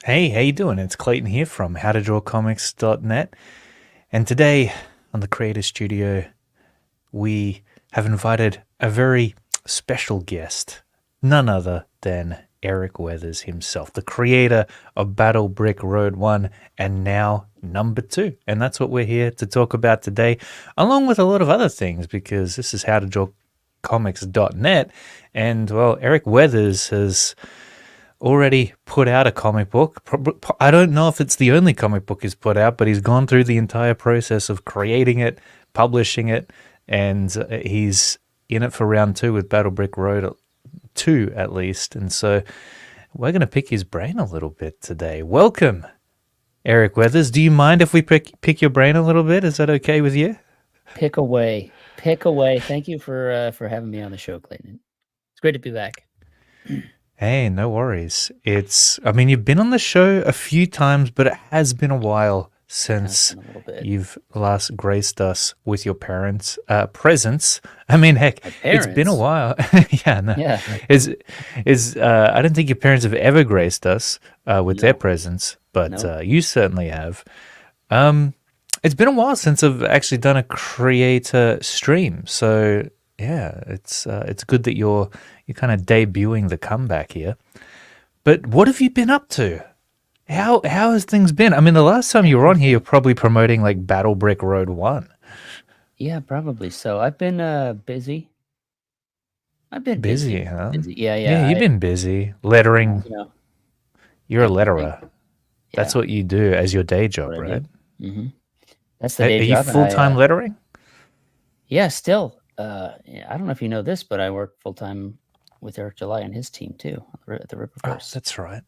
Hey, how you doing? It's Clayton here from howtodrawcomics.net. And today on the Creator Studio, we have invited a very special guest, none other than Eric Weathers himself, the creator of Battle Brick Road 1 and now number 2. And that's what we're here to talk about today, along with a lot of other things, because this is howtodrawcomics.net. And, well, Eric Weathers has already put out a comic book. I don't know if it's the only comic book he's put out, but he's gone through the entire process of creating it, publishing it, and he's in it for round 2 with Battle Brick Road 2 at least. And so we're going to pick his brain a little bit today. Welcome, Eric Weathers. Do you mind if we pick your brain a little bit? Is that okay with you? Pick away. Pick away. Thank you for having me on the show, Clayton. It's great to be back. Hey, no worries. I mean, you've been on the show a few times, but it has been a while since A little bit. you've last graced us with your parents' presence. I mean, heck, it's been a while. Yeah, no. Yeah. I don't think your parents have ever graced us with their presence, but No. you certainly have. It's been a while since I've actually done a creator stream, so yeah, it's good that you're kind of debuting the comeback here. But what have you been up to? How has things been? I mean, the last time you were on here, you're probably promoting like Battle Brick Road 1. Yeah, probably so. I've been busy. I've been Busy, huh? Busy. Yeah, Yeah, you've been busy lettering. You're a letterer. That's what you do as your day job, right? Mm-hmm. That's the day Are you job. full-time lettering? Yeah, still. I don't know if you know this, but I work full-time with Eric July and his team too at the Rippaverse. Oh, that's right.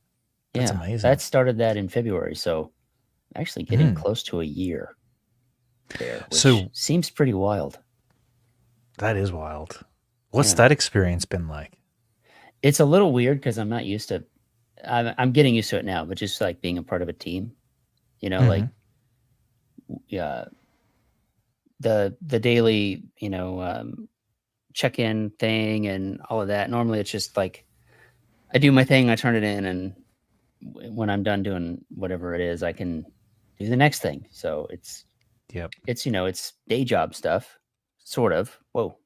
That's amazing. That started that in February, so actually getting close to a year there, which seems pretty wild. That is wild. What's that experience been like? It's a little weird because I'm not used to. I'm getting used to it now, but just like being a part of a team, like yeah, the daily, check-in thing and all of that. Normally, it's just like I do my thing, I turn it in, and when I'm done doing whatever it is, I can do the next thing. So it's it's day job stuff, sort of. Whoa.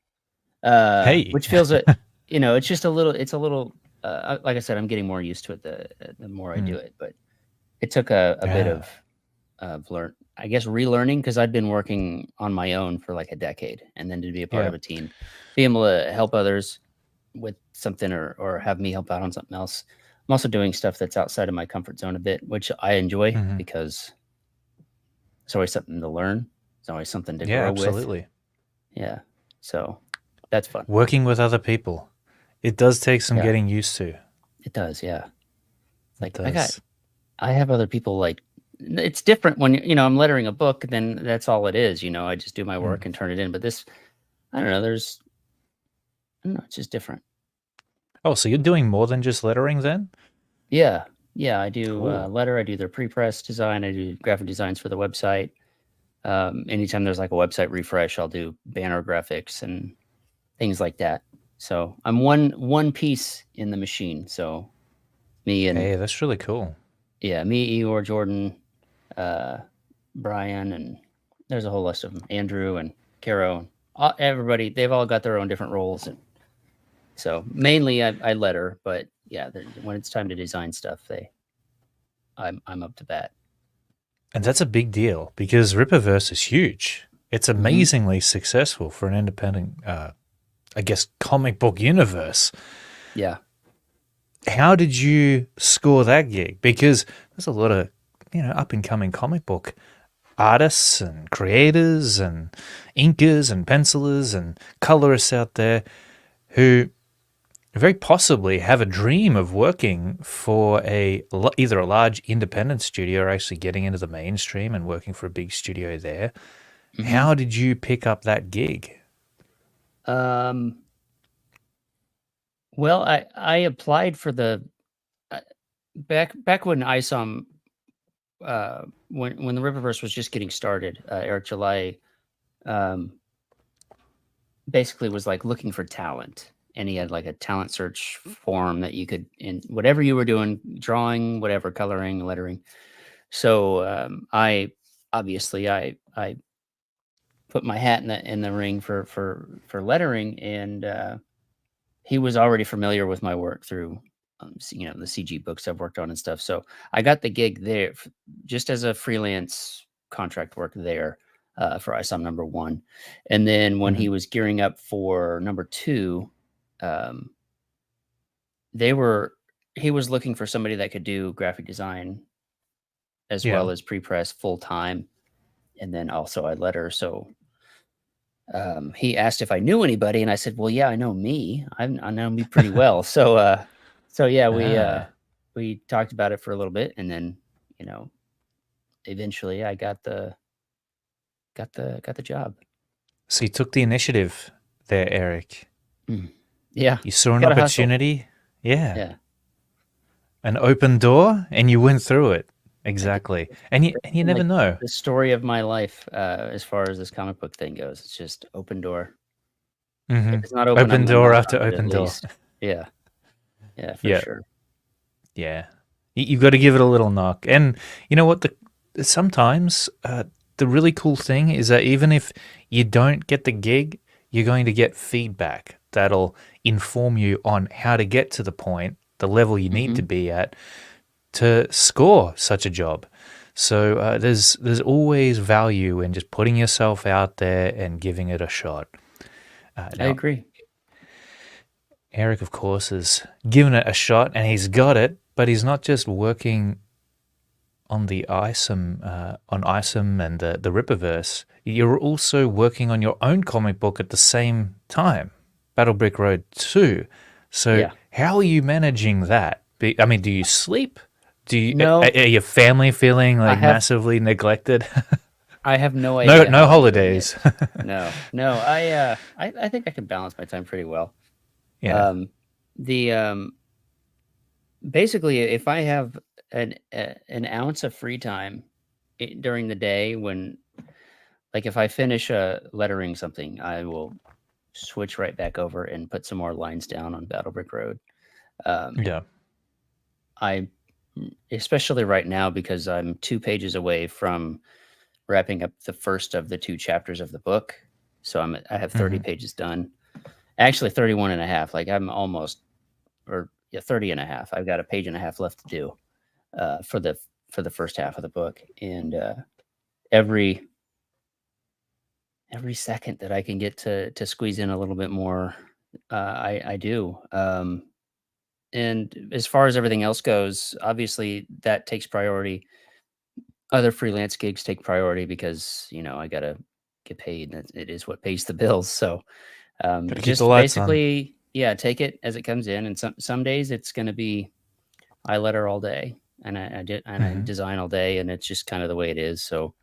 Which feels it's just a little like I said, I'm getting more used to it the more I do it, but it took a bit of relearning, because I'd been working on my own for like a decade, and then to be a part of a team, be able to help others with something or have me help out on something else. I'm also doing stuff that's outside of my comfort zone a bit, which I enjoy because it's always something to learn. It's always something to grow absolutely. with. Yeah. So that's fun. Working with other people. It does take some getting used to. It does, yeah. Like I have other people, like, it's different when I'm lettering a book, then that's all it is, I just do my work and turn it in. But this, I don't know, it's just different. Oh, so you're doing more than just lettering then? Yeah. Yeah, I do letter, I do their pre-press design, I do graphic designs for the website. Anytime there's like a website refresh, I'll do banner graphics and things like that. So I'm one piece in the machine. So me and hey, that's really cool. Yeah, me, Eeyore, Jordan, Brian, and there's a whole list of them. Andrew and Caro, everybody. They've all got their own different roles, and so mainly I letter. But yeah, when it's time to design stuff, I'm up to bat. And that's a big deal because Rippaverse is huge. It's amazingly successful for an independent, I guess, comic book universe. Yeah. How did you score that gig? Because there's a lot of, up and coming comic book artists and creators and inkers and pencilers and colorists out there who very possibly have a dream of working for either a large independent studio or actually getting into the mainstream and working for a big studio there. How did you pick up that gig? Well, I applied for the back when ISOM when the Rippaverse was just getting started. Eric July basically was like looking for talent, and he had like a talent search form that you could, in whatever you were doing, drawing, whatever, coloring, lettering. So I obviously I put my hat in the ring for lettering, and he was already familiar with my work through the CG books I've worked on and stuff. So I got the gig there just as a freelance contract work there for ISOM number one, and then when Mhm. he was gearing up for number two, um, they were he was looking for somebody that could do graphic design as Yeah. well as pre-press full time, and then also I letter. So he asked if I knew anybody, and I said, "Well, yeah, I know me. I know me pretty well." So yeah, Ah. we talked about it for a little bit, and then you know, eventually, I got the job. So you took the initiative there, Eric. Mm. Yeah, You saw an gotta hustle. opportunity. Yeah. Yeah, An open door and you went through it. I did. Exactly. It's And you been never like know. the story of my life as far as this comic book thing goes. It's just open door. If Mhm. it's not open, I'm Open gonna door knock after on it at open door. least. Yeah, yeah, for Yeah. sure. Yeah. You've got to give it a little knock. And you know what? Sometimes the really cool thing is that even if you don't get the gig, you're going to get feedback that'll inform you on how to get to the point, the level you need to Hmm. be at to score such a job. So there's always value in just putting yourself out there and giving it a shot. I Now, agree. Eric, of course, has given it a shot and he's got it, but he's not just working on the ISOM and the Rippaverse. You're also working on your own comic book at the same time, Battle Brick Road 2. So Yeah. how are you managing that? I mean, do you sleep? Do you No, are your family feeling I like have massively neglected? I have no No, idea no how I'm doing it. holidays. No, no, I think I can balance my time pretty well. Yeah. Um, the Basically, if I have an ounce of free time during the day, when like if I finish lettering something, I will switch right back over and put some more lines down on Battle Brick Road. Um, Yeah. I especially right now because I'm 2 pages away from wrapping up the first of the two chapters of the book. So I have 30 Hmm. pages done. Actually 31 and a half. Like I'm almost, or yeah, 30 and a half. I've got a page and a half left to do for the first half of the book. And every every second that I can get to squeeze in a little bit more, I do. And as far as everything else goes, obviously that takes priority. Other freelance gigs take priority because, I gotta get paid. It is what pays the bills. So, Got to keep the just lights on. basically, yeah, take it as it comes in. And some days it's gonna be I letter all day, and I Hmm. design all day, and it's just kind of the way it is. So,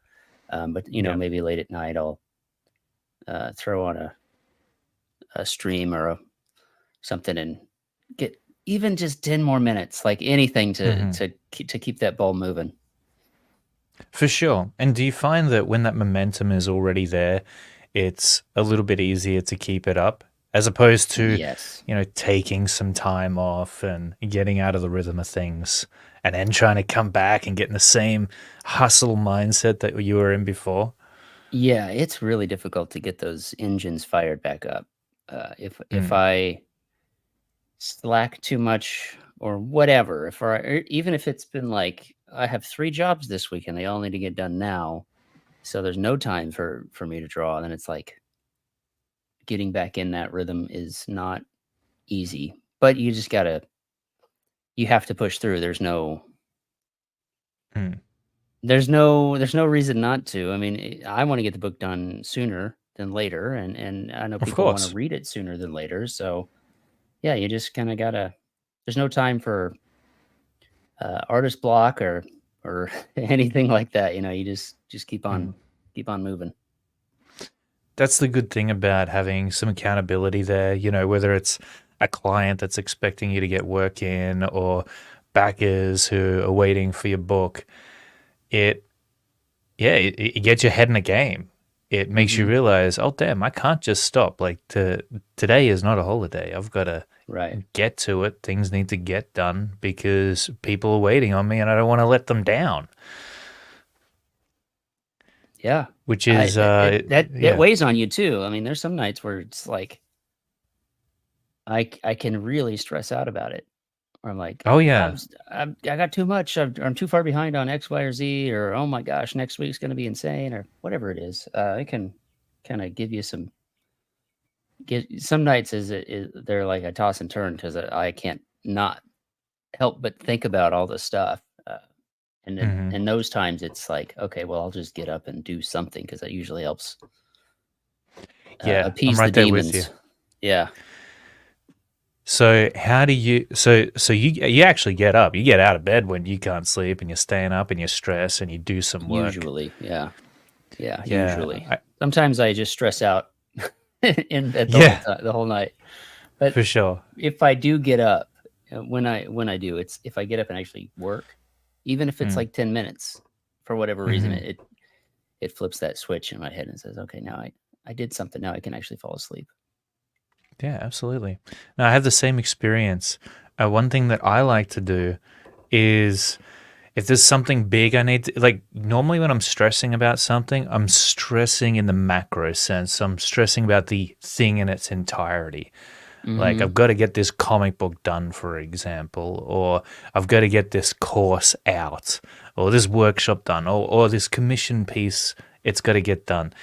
but Yeah. maybe late at night I'll throw on a stream or something and get even just 10 more minutes, like anything Hmm. to keep that ball moving. For sure. And do you find that when that momentum is already there, it's a little bit easier to keep it up as opposed to, Yes. taking some time off and getting out of the rhythm of things and then trying to come back and get in the same hustle mindset that you were in before? Yeah, it's really difficult to get those engines fired back up. If Mm. I slack too much or whatever, or even if it's been like I have 3 jobs this week and they all need to get done now, so there's no time for me to draw, then it's like getting back in that rhythm is not easy. But you have to push through. Mm. There's no reason not to. I mean, I want to get the book done sooner than later, and I know Of people want to course. read it sooner than later. So yeah, you just kind of gotta. There's no time for artist block or anything like that. You just Mm. keep on moving. That's the good thing about having some accountability there, whether it's a client that's expecting you to get work in or backers who are waiting for your book. It Yeah, it gets your head in the game. it makes you Mm-hmm. realize, oh damn, I can't just stop. Like today is not a holiday. I've got to Right. get to it. Things need to get done because people are waiting on me, and I don't want to let them down. Yeah. Which I is, that yeah, weighs on you too. I mean, there's some nights where it's like I can really stress out about it. Or I'm like, oh yeah, I got too much. I'm too far behind on X, Y, or Z, or oh my gosh, next week's going to be insane, or whatever it is. It can kind of give you some. Get some nights they're like a toss and turn because I can't not help but think about all this stuff. And then hmm, in those times, it's like, okay, well, I'll just get up and do something because that usually helps yeah, I'm appease the right there with you. demons. Yeah. So how do you? So you actually get up. You get out of bed when you can't sleep, and you're staying up, and you're stressed, and you do some work. Usually, yeah. Yeah, Yeah, usually. Sometimes I just stress out in bed yeah, the whole night. But for sure. if I do get up, when I do, it's if I get up and actually work, even if it's Mm, like 10 minutes, for whatever reason, hmm. it flips that switch in my head and says, okay, now I did something. Now I can actually fall asleep. Yeah, absolutely. Now, I have the same experience. One thing that I like to do is if there's something big I need to, like, normally when I'm stressing about something, I'm stressing in the macro sense. I'm stressing about the thing in its entirety. Like, Mm-hmm. I've got to get this comic book done, for example, or I've got to get this course out, or this workshop done, or this commission piece, it's got to get done.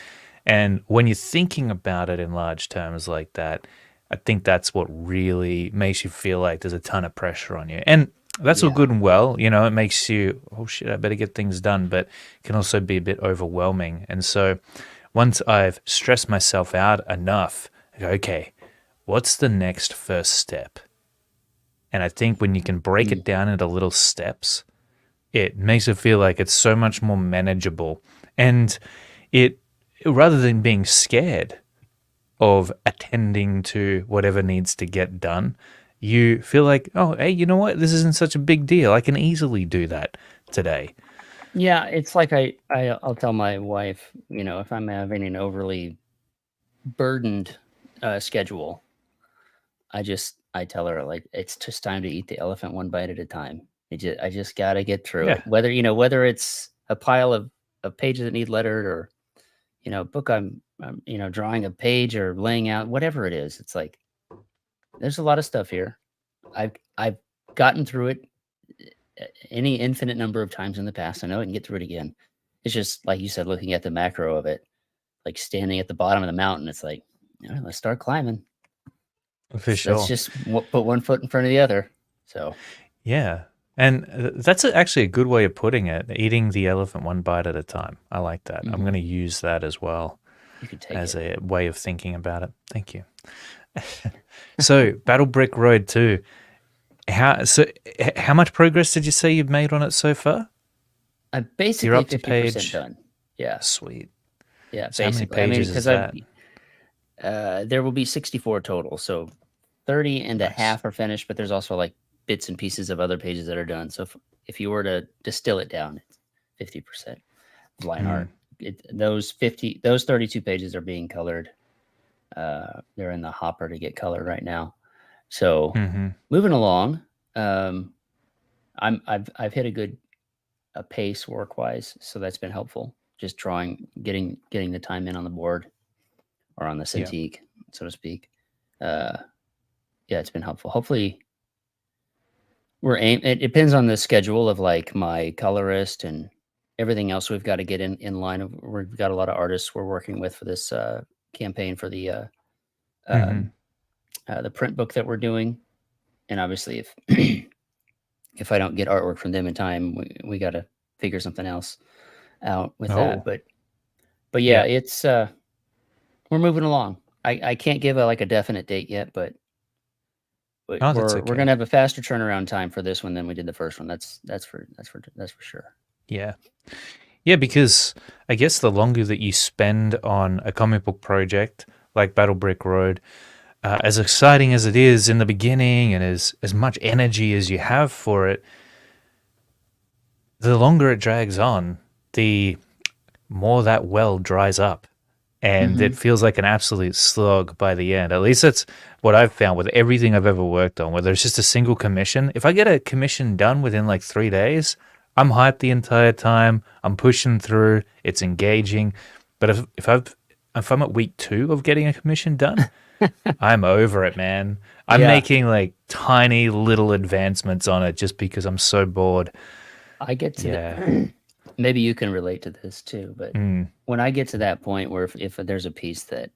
And when you're thinking about it in large terms like that, I think that's what really makes you feel like there's a ton of pressure on you. And that's all Yeah. good and well. It makes you, oh shit, I better get things done, but it can also be a bit overwhelming. And so once I've stressed myself out enough, I go, okay, what's the next first step? And I think when you can break Mm. it down into little steps, it makes it feel like it's so much more manageable. And it, rather than being scared of attending to whatever needs to get done, you feel like, oh, hey, you know what? This isn't such a big deal. I can easily do that today. Yeah, it's like I'll tell my wife, if I'm having an overly burdened schedule, I tell her like it's just time to eat the elephant one bite at a time. I just got to get through it. Yeah, Whether it's a pile of pages that need lettered or book I'm drawing a page or laying out whatever it is. It's like there's a lot of stuff here. I've gotten through it any infinite number of times in the past. I know I can get through it again. It's just like you said, looking at the macro of it, like standing at the bottom of the mountain. It's like, all right, let's start climbing. for Let's sure. just put one foot in front of the other. So Yeah. And that's actually a good way of putting it, eating the elephant one bite at a time. I like that. I'm mhm, going to use that as well you can take as it. a way of thinking about it. Thank you. So, Battle Brick Road 2. How much progress did you say you've made on it so far? I'm You're basically up to 50% page. done. Yeah. Sweet. Yeah. So how many Basically. I mean, pages because is that? there will be 64 total. So 30 and a Nice. half are finished, but there's also like bits and pieces of other pages that are done. So if you were to distill it down, it's 50% line Mm, art. Those 32 pages are being colored. They're in the hopper to get colored right now. So mm-hmm. moving along, um, I've hit a pace work wise, so that's been helpful. Just drawing, getting the time in on the board or on the Yeah. Cintiq, so to speak. Uh, yeah, it's been helpful. Hopefully, it depends on the schedule of like my colorist and everything else we've got to get in line. We've got a lot of artists we're working with for this campaign for Mm-hmm. um, the print book that we're doing. And obviously, if if I don't get artwork from them in time, we got to figure something else out with that. Oh, But yeah, yeah. it's we're moving along. I can't give like a definite date yet, but Oh, that's we're okay. gonna have a faster turnaround time for this one than we did the first one. That's for sure. Yeah. Yeah, because I guess the longer that you spend on a comic book project like Battle Brick Road, as exciting as it is in the beginning and as much energy as you have for it, the longer it drags on, the more that well dries up. and it feels like an absolute slog by the end. At least that's what I've found with everything I've ever worked on, whether it's just a single commission. If I get a commission done within like 3 days, I'm hyped the entire time. I'm pushing through. It's engaging. But if I'm at week 2 of getting a commission done, I'm over it, man. I'm Yeah, making like tiny little advancements on it just because I'm so bored. I get to Yeah. the maybe you can relate to this too, but Mm, when I get to that point where if there's a piece that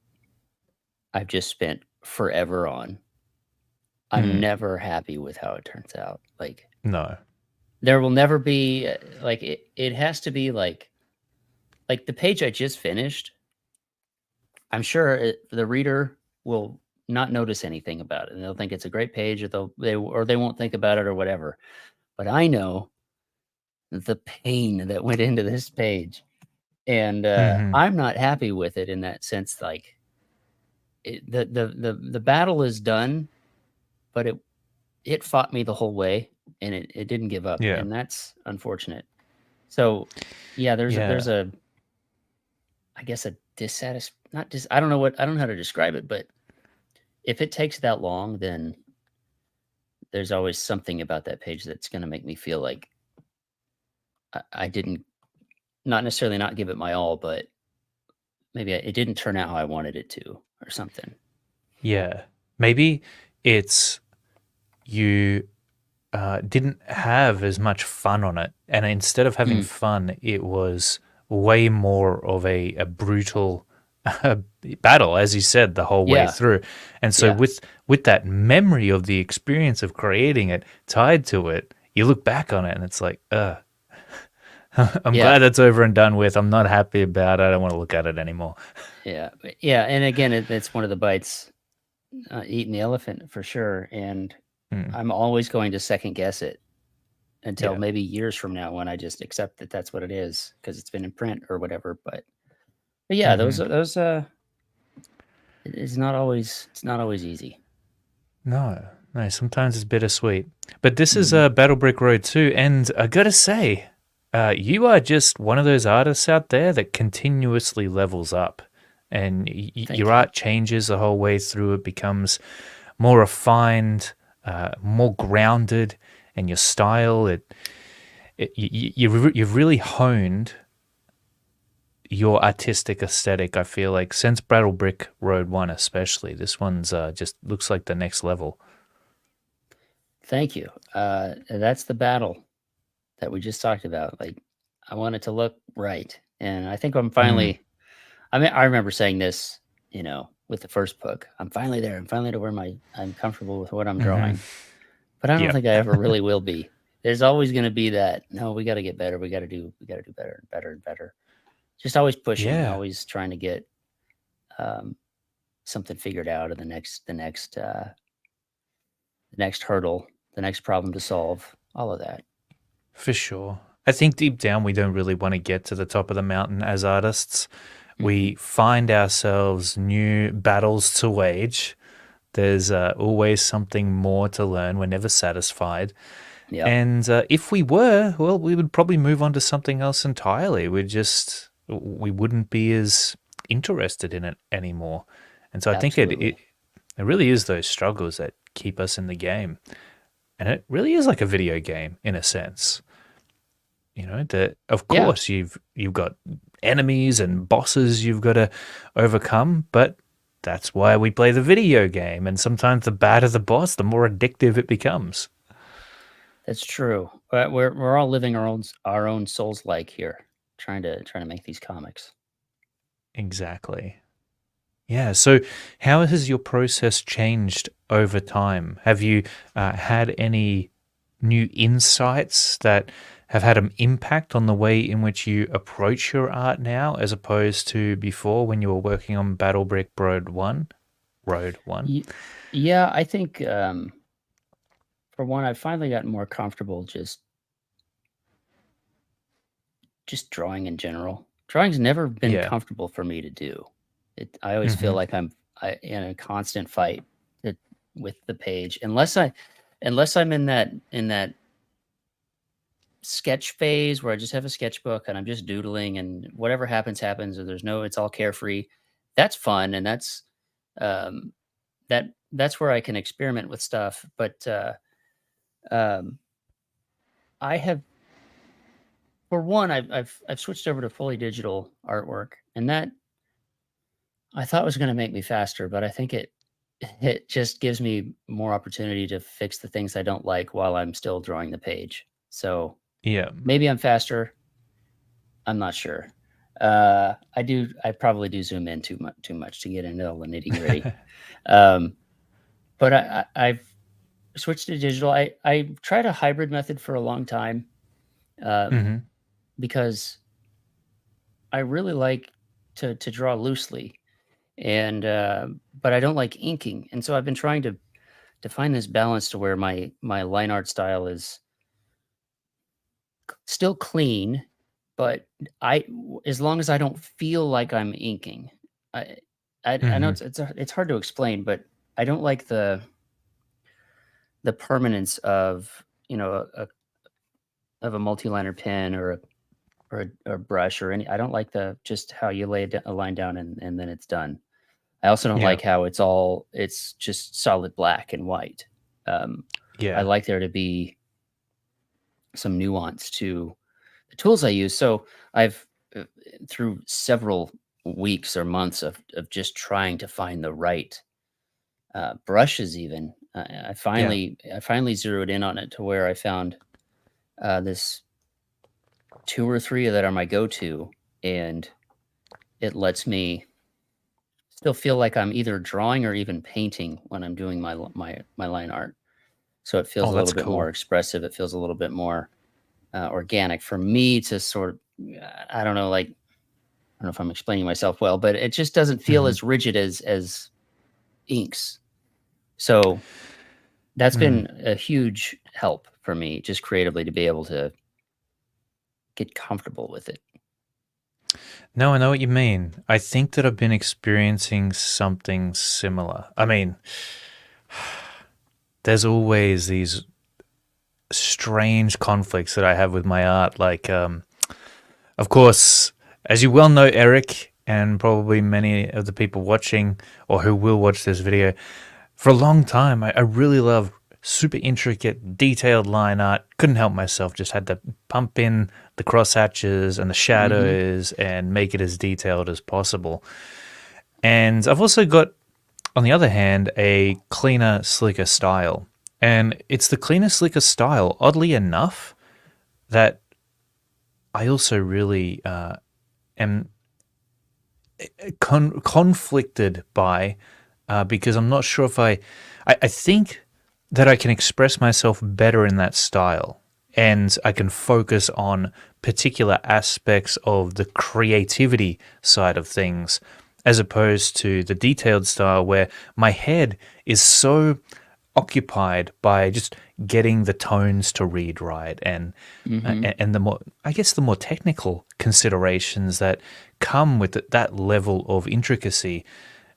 I've just spent forever on, I'm mm, never happy with how it turns out. Like no. there will never be like it has to be like the page I just finished. I'm sure the reader will not notice anything about it, and they'll think it's a great page, or they won't think about it or whatever. But I know the pain that went into this page, and Hmm. I'm not happy with it in that sense. Like the battle is done, but it fought me the whole way, and it didn't give up, Yeah. and that's unfortunate. So yeah, there's Yeah. a I guess a not dis I don't know how to describe it, but if it takes that long, then there's always something about that page that's gonna make me feel like I didn't not necessarily not give it my all, but maybe it didn't turn out how I wanted it to or something. Yeah. Maybe it's you didn't have as much fun on it. And instead of having Mm, fun, it was way more of a brutal battle, as you said, the whole way yeah, through. And so yeah, with that memory of the experience of creating it tied to it, you look back on it and it's like, I'm yeah, glad that's over and done with. I'm not happy about it. I don't want to look at it anymore. yeah, and again, it's one of the bites, eating the elephant for sure, and Mm, I'm always going to second guess it until yeah. maybe years from now when I just accept that that's what it is because it's been in print or whatever, but yeah, Hmm. it's not always easy. No, no, sometimes it's bittersweet. But this is Mhm. Battle Brick Road 2, and I gotta say, you are just one of those artists out there that continuously levels up. And your Thank you. art changes the whole way through. It becomes more refined, more grounded, and your style, you've really honed your artistic aesthetic. I feel like since Battle Brick Road 1 especially, this one's just looks like the next level. Thank you. That's the battle that we just talked about. Like, I want it to look right, and I think I'm Mm, finally. I mean, I remember saying this, with the first book. I'm finally there. I'm finally to where I'm comfortable with what I'm hmm. drawing. But I don't Yep. think I ever really will be. There's always going to be that. No, we got to get better. We got to do better and better and better. Just always pushing. Yeah, Always trying to get um, something figured out, or the next hurdle, the next problem to solve. All of that. for sure. I think deep down we don't really want to get to the top of the mountain as artists. Hmm. We find ourselves new battles to wage. There's always something more to learn. We're never satisfied. Yeah, And if we were, well, we would probably move on to something else entirely. We wouldn't be as interested in it anymore. And so I think absolutely. it really is those struggles that keep us in the game. And it really is like a video game in a sense. You know, that of Yeah, course you've got enemies and bosses you've got to overcome, but that's why we play the video game. And sometimes the badder the boss, the more addictive it becomes. that's true. But we're all living our own souls like here, trying to make these comics. Exactly. Yeah. So, how has your process changed over time? Have you had any new insights that have had an impact on the way in which you approach your art now, as opposed to before when you were working on Battle Brick Road One? Road One. Ye Yeah, I think, for one, I've finally gotten more comfortable just drawing in general. Drawing's never been Yeah. comfortable for me to do. I always feel Hmm. like I'm in a constant fight that with the page, unless I'm in that sketch phase where I just have a sketchbook and I'm just doodling and whatever happens, happens, or it's all carefree. that's fun, and um, that's where I can experiment with stuff. But um, I have, for one, I've switched over to fully digital artwork, and that I thought was going to make me faster, but I think it just gives me more opportunity to fix the things I don't like while I'm still drawing the page. So Yeah. maybe I'm faster. I'm not sure. I probably do zoom in too much to get into all the nitty gritty. Um, but I've switched to digital. I tried a hybrid method for a long time, um, hmm because I really like to draw loosely, and but I don't like inking, and so I've been trying to find this balance to where my line art style is still clean, but as long as I don't feel like I'm inking. I I know hmm it's hard to explain, but I don't like the permanence of, of a multi-liner pen or a brush or any. I don't like the just how you lay a line down and then it's done. I also don't Yeah. like how it's just solid black and white. Um, I Yeah. like there to be some nuance to the tools I use. So I've through several weeks or months of just trying to find the right brushes. Even Yeah. I finally zeroed in on it to where I found this two or three that are my go-to, and it lets me still feel like I'm either drawing or even painting when I'm doing my line art. So it feels Oh, a little that's bit more cool. expressive. It feels a little bit more organic for me to sort of, I don't know, like, I don't know if I'm explaining myself well, but it just doesn't feel hmm as rigid as inks. So that's Mm. been a huge help for me just creatively to be able to get comfortable with it. No, I know what you mean. I think that I've been experiencing something similar. I mean, there's always these strange conflicts that I have with my art. Like, of course, as you well know, Eric, and probably many of the people watching or who will watch this video, for a long time, I really love super intricate, detailed line art. Couldn't help myself, just had to pump in the crosshatches and the Hmm. shadows and make it as detailed as possible. And I've also got, on the other hand, a cleaner, slicker style. And it's the cleaner, slicker style, oddly enough, that I also really am conflicted by, because I'm not sure if I think that I can express myself better in that style, and I can focus on particular aspects of the creativity side of things as opposed to the detailed style where my head is so occupied by just getting the tones to read right, Hmm. and the more, I guess, the more technical considerations that come with that level of intricacy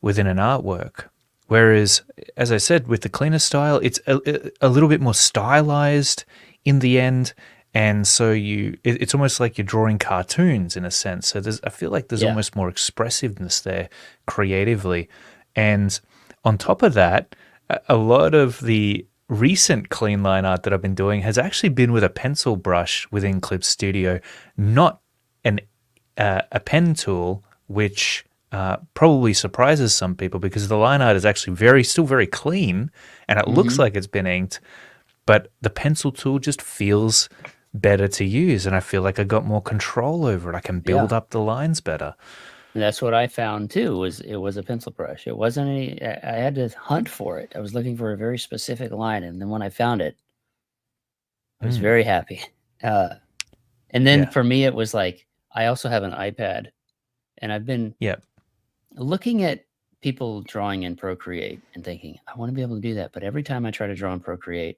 within an artwork. Whereas, as I said, with the cleaner style, it's a little bit more stylized in the end, and so it's almost like you're drawing cartoons in a sense. So I feel like there's Yeah. almost more expressiveness there creatively, and on top of that, a lot of the recent clean line art that I've been doing has actually been with a pencil brush within Clip Studio, not an a pen tool, which probably surprises some people because the line art is actually still very clean, and it looks Hmm. like it's been inked, but the pencil tool just feels better to use, and I feel like I got more control over it. I can build Yeah. up the lines better. And that's what I found too. Was it was a pencil brush. It wasn't any. I had to hunt for it. I was looking for a very specific line, and then when I found it, I was Mm, very happy. Uh, and then yeah, for me, it was like I also have an iPad, and I've been yeah, looking at people drawing in Procreate and thinking, I want to be able to do that. But every time I try to draw in Procreate,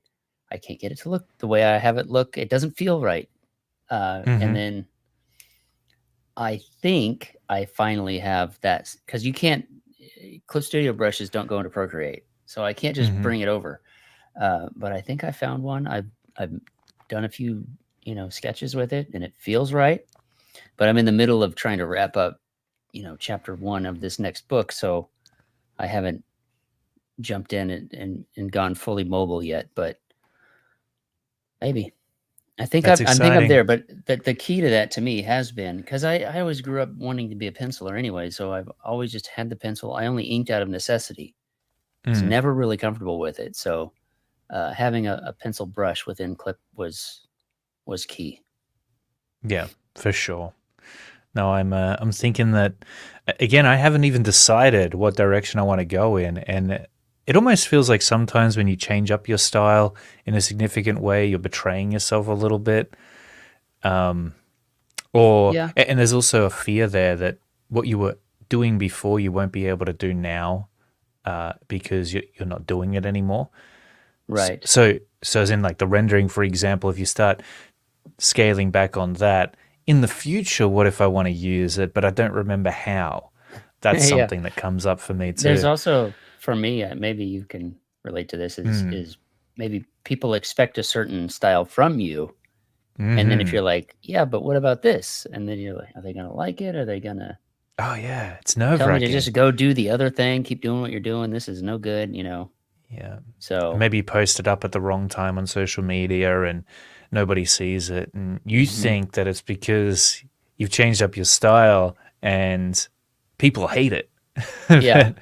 I can't get it to look the way I have it look. It doesn't feel right. And hmm then I think I finally have that because you can't. Clip Studio brushes don't go into Procreate, so I can't just hmm bring it over. But I think I found one. I've done a few sketches with it, and it feels right. But I'm in the middle of trying to wrap up. chapter 1 of this next book, so I haven't jumped in and gone fully mobile yet, but maybe. That's I think I'm exciting. there, but the key to that to me has been because I always grew up wanting to be a penciler anyway, so I've always just had the pencil. I only inked out of necessity. Was Mm, never really comfortable with it, so having a pencil brush within clip was key. yeah, for sure. No, I'm thinking that again. I haven't even decided what direction I want to go in, and it almost feels like sometimes when you change up your style in a significant way, you're betraying yourself a little bit. Yeah, And there's also a fear there that what you were doing before you won't be able to do now because you're not doing it anymore. right. So as in like the rendering, for example, if you start scaling back on that in the future, what if I want to use it, but I don't remember how? That's Yeah. something that comes up for me There's too. also for me, maybe you can relate to this, Mm. is maybe people expect a certain style from you, and then if Hmm. you're like, "Yeah, but what about this?" And then you're like, "Are they gonna like it? Are they gonna Oh yeah, it's nerve tell me to wracking. just go do the other thing, keep doing what you're doing? This is no good?" Yeah. So Maybe you post it up at the wrong time on social media and nobody sees it. And you mhm. think that it's because you've changed up your style and people hate it. Yeah, but,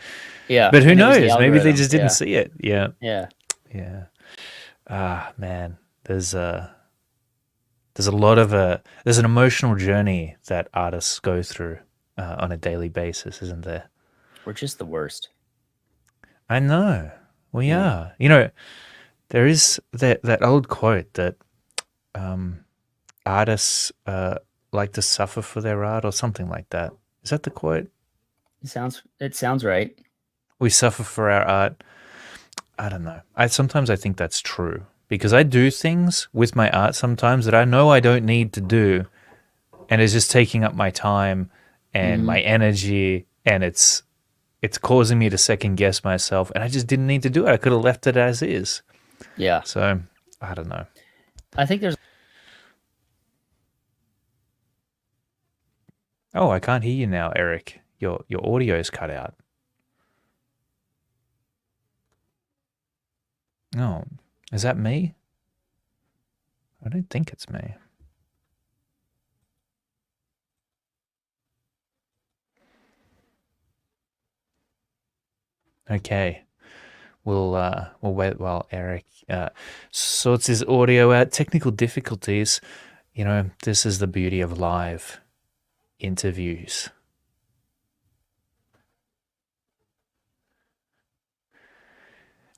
yeah, but who and it was the knows? Maybe they algorithm. just didn't Yeah, see it. Yeah. yeah. Yeah. Ah, man. There's a lot of there's an emotional journey that artists go through on a daily basis, isn't there? We're just the worst. I know. We Yeah. are. There is that old quote that um, artists like to suffer for their art or something like that. Is that the quote? It sounds right. We suffer for our art. I don't know. I think that's true because I do things with my art sometimes that I know I don't need to do, and it's just taking up my time and Mhm. my energy, and it's causing me to second guess myself, and I just didn't need to do it. I could have left it as is. Yeah. So I don't know. I think there's Oh, I can't hear you now, Eric. Your audio's cut out. Oh, is that me? I don't think it's me. Okay, we'll wait while Eric sorts his audio out. Technical difficulties. This is the beauty of live interviews.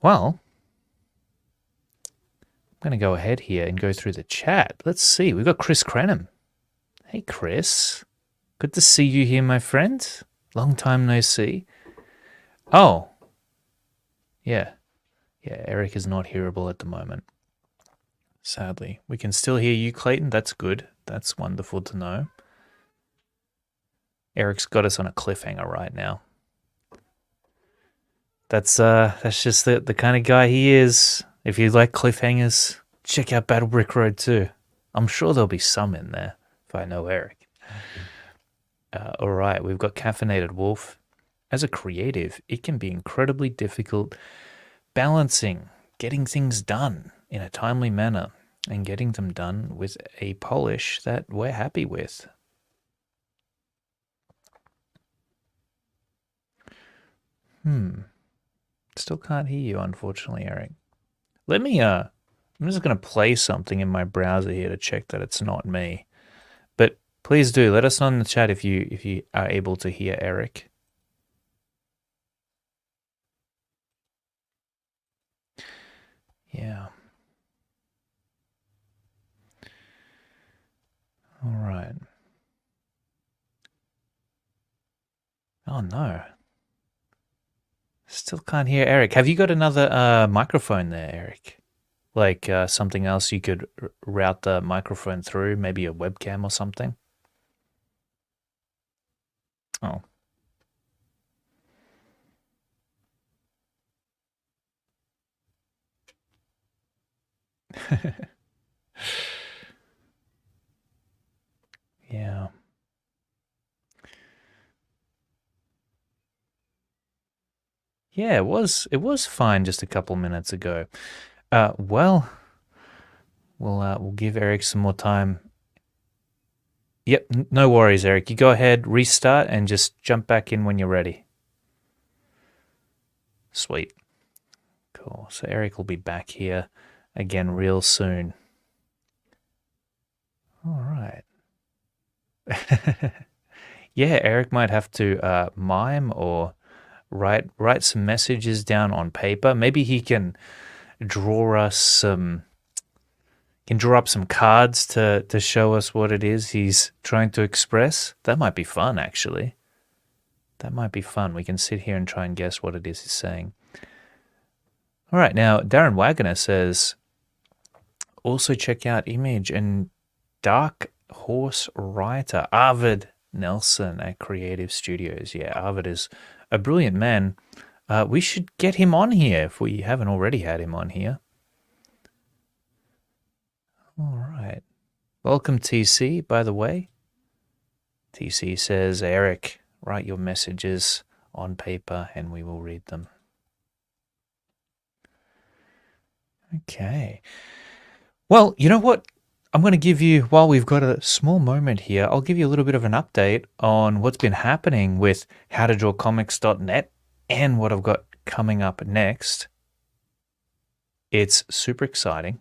Well, I'm going to go ahead here and go through the chat. Let's see. We've got Chris Crenham. Hey, Chris. Good to see you here, my friend. Long time no see. Oh, yeah. Yeah, Eric is not hearable at the moment. Sadly. We can still hear you, Clayton. That's good. That's wonderful to know. Eric's got us on a cliffhanger right now. That's just the kind of guy he is. If you like cliffhangers, check out Battle Brick Road too. I'm sure there'll be some in there if I know Eric. All right, we've got Caffeinated Wolf. As a creative, it can be incredibly difficult balancing getting things done in a timely manner and getting them done with a polish that we're happy with. Still can't hear you, unfortunately, Eric. Let me I'm just gonna play something in my browser here to check that it's not me. But please do let us know in the chat if you are able to hear Eric. Yeah. All right. Oh no. Still can't hear Eric. Have you got another microphone there, Eric? Like something else you could route the microphone through, maybe a webcam or something? Oh. Yeah. Yeah, it was fine just a couple minutes ago. Well, we'll give Eric some more time. Yep, no worries, Eric. You go ahead, restart, and just jump back in when you're ready. Sweet. Cool. So Eric will be back here again real soon. All right. Yeah, Eric might have to mime or write some messages down on paper. Maybe he can draw us some can draw up some cards to show us what it is he's trying to express. That might be fun, actually. That might be fun. We can sit here and try and guess what it is he's saying. All right, now Darren Wagner says, also check out Image and Dark Horse writer Arvid Nelson at Creative Studios. Yeah, Arvid is a brilliant man. We should get him on here if we haven't already had him on here. All right. Welcome, TC, by the way. TC says, Eric, write your messages on paper and we will read them. Okay. Well, you know what? I'm going to give you, while we've got a small moment here, I'll give you a little bit of an update on what's been happening with howtodrawcomics.net and what I've got coming up next. It's super exciting.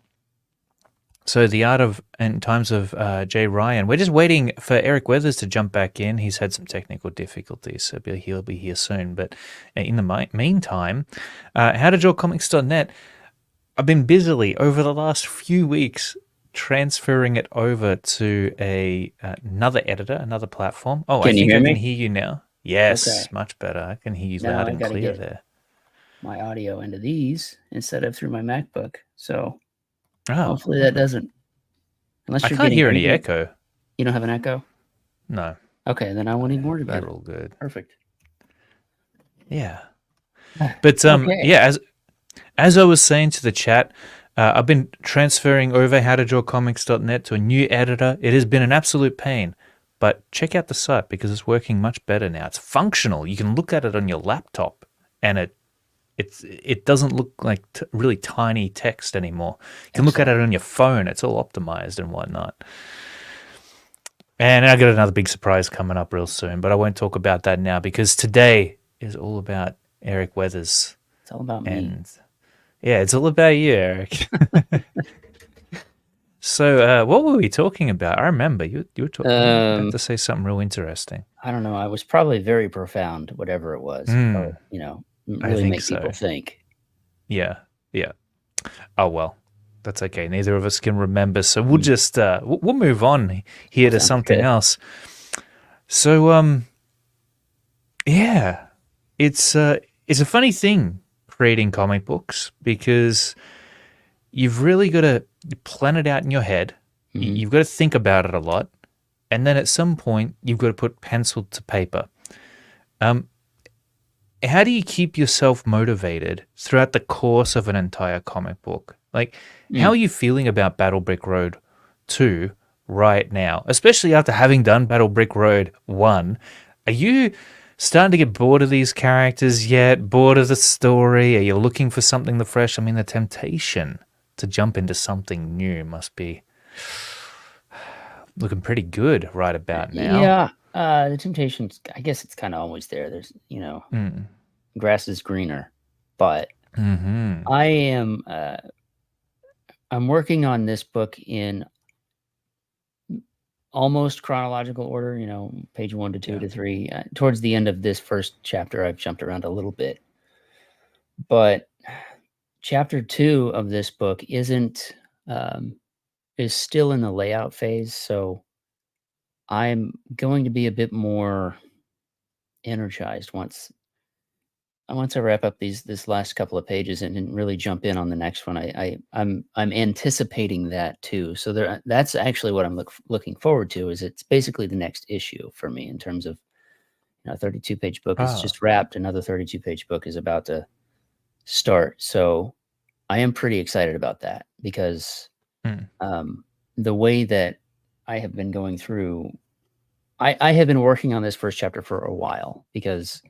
So the art of and times of Jay Ryan. We're just waiting for Eric Weathers to jump back in. He's had some technical difficulties, so he'll be here soon. But in the meantime, howtodrawcomics.net, I've been busily over the last few weeks transferring it over to another editor, another platform. Oh, I think I can hear you now. Yes, okay. Much better. I can hear you loud and clear there. My audio into these instead of through my MacBook. So hopefully that doesn't. Unless I can't hear any echo. You don't have an echo? No. Okay, then I won't even worry about it. You're all good. Perfect. Yeah. But yeah, as I was saying to the chat, I've been transferring over howtodrawcomics.net to a new editor. It has been an absolute pain, but check out the site because it's working much better now. It's functional. You can look at it on your laptop, and it doesn't look like really tiny text anymore. You can look at it on your phone. It's all optimized and whatnot. And I got another big surprise coming up real soon, but I won't talk about that now because today is all about Eric Weathers. It's all about me. Yeah, it's all about you, Eric. So, what were we talking about? I remember you were talking about to say something real interesting. I don't know. I was probably very profound, whatever it was. Or, really make people think. Yeah. Oh well, that's okay. Neither of us can remember, so we'll just we'll move on here to something else. So, yeah, it's a funny thing creating comic books because you've really got to plan it out in your head. Mm-hmm. You've got to think about it a lot, and then at some point you've got to put pencil to paper. How do you keep yourself motivated throughout the course of an entire comic book? Like, how are you feeling about Battle Brick Road 2 right now? Especially after having done Battle Brick Road 1. Are you starting to get bored of these characters yet? Bored of the story? Are you looking for something fresh? I mean, the temptation to jump into something new must be looking pretty good right about now. Yeah. The temptation, I guess it's kind of always there. There's, grass is greener, but I am, I'm working on this book in almost chronological order, page 1 to 2 to 3. Towards the end of this first chapter, I've jumped around a little bit, but chapter 2 of this book is still in the layout phase. So I'm going to be a bit more energized once I wrap up this last couple of pages and really jump in on the next one. I'm anticipating that too. So that's actually what I'm looking forward to. Is it's basically the next issue for me in terms of, a 32-page book is just wrapped. Another 32-page book is about to start. So I am pretty excited about that because the way that I have been going through, I have been working on this first chapter for a while because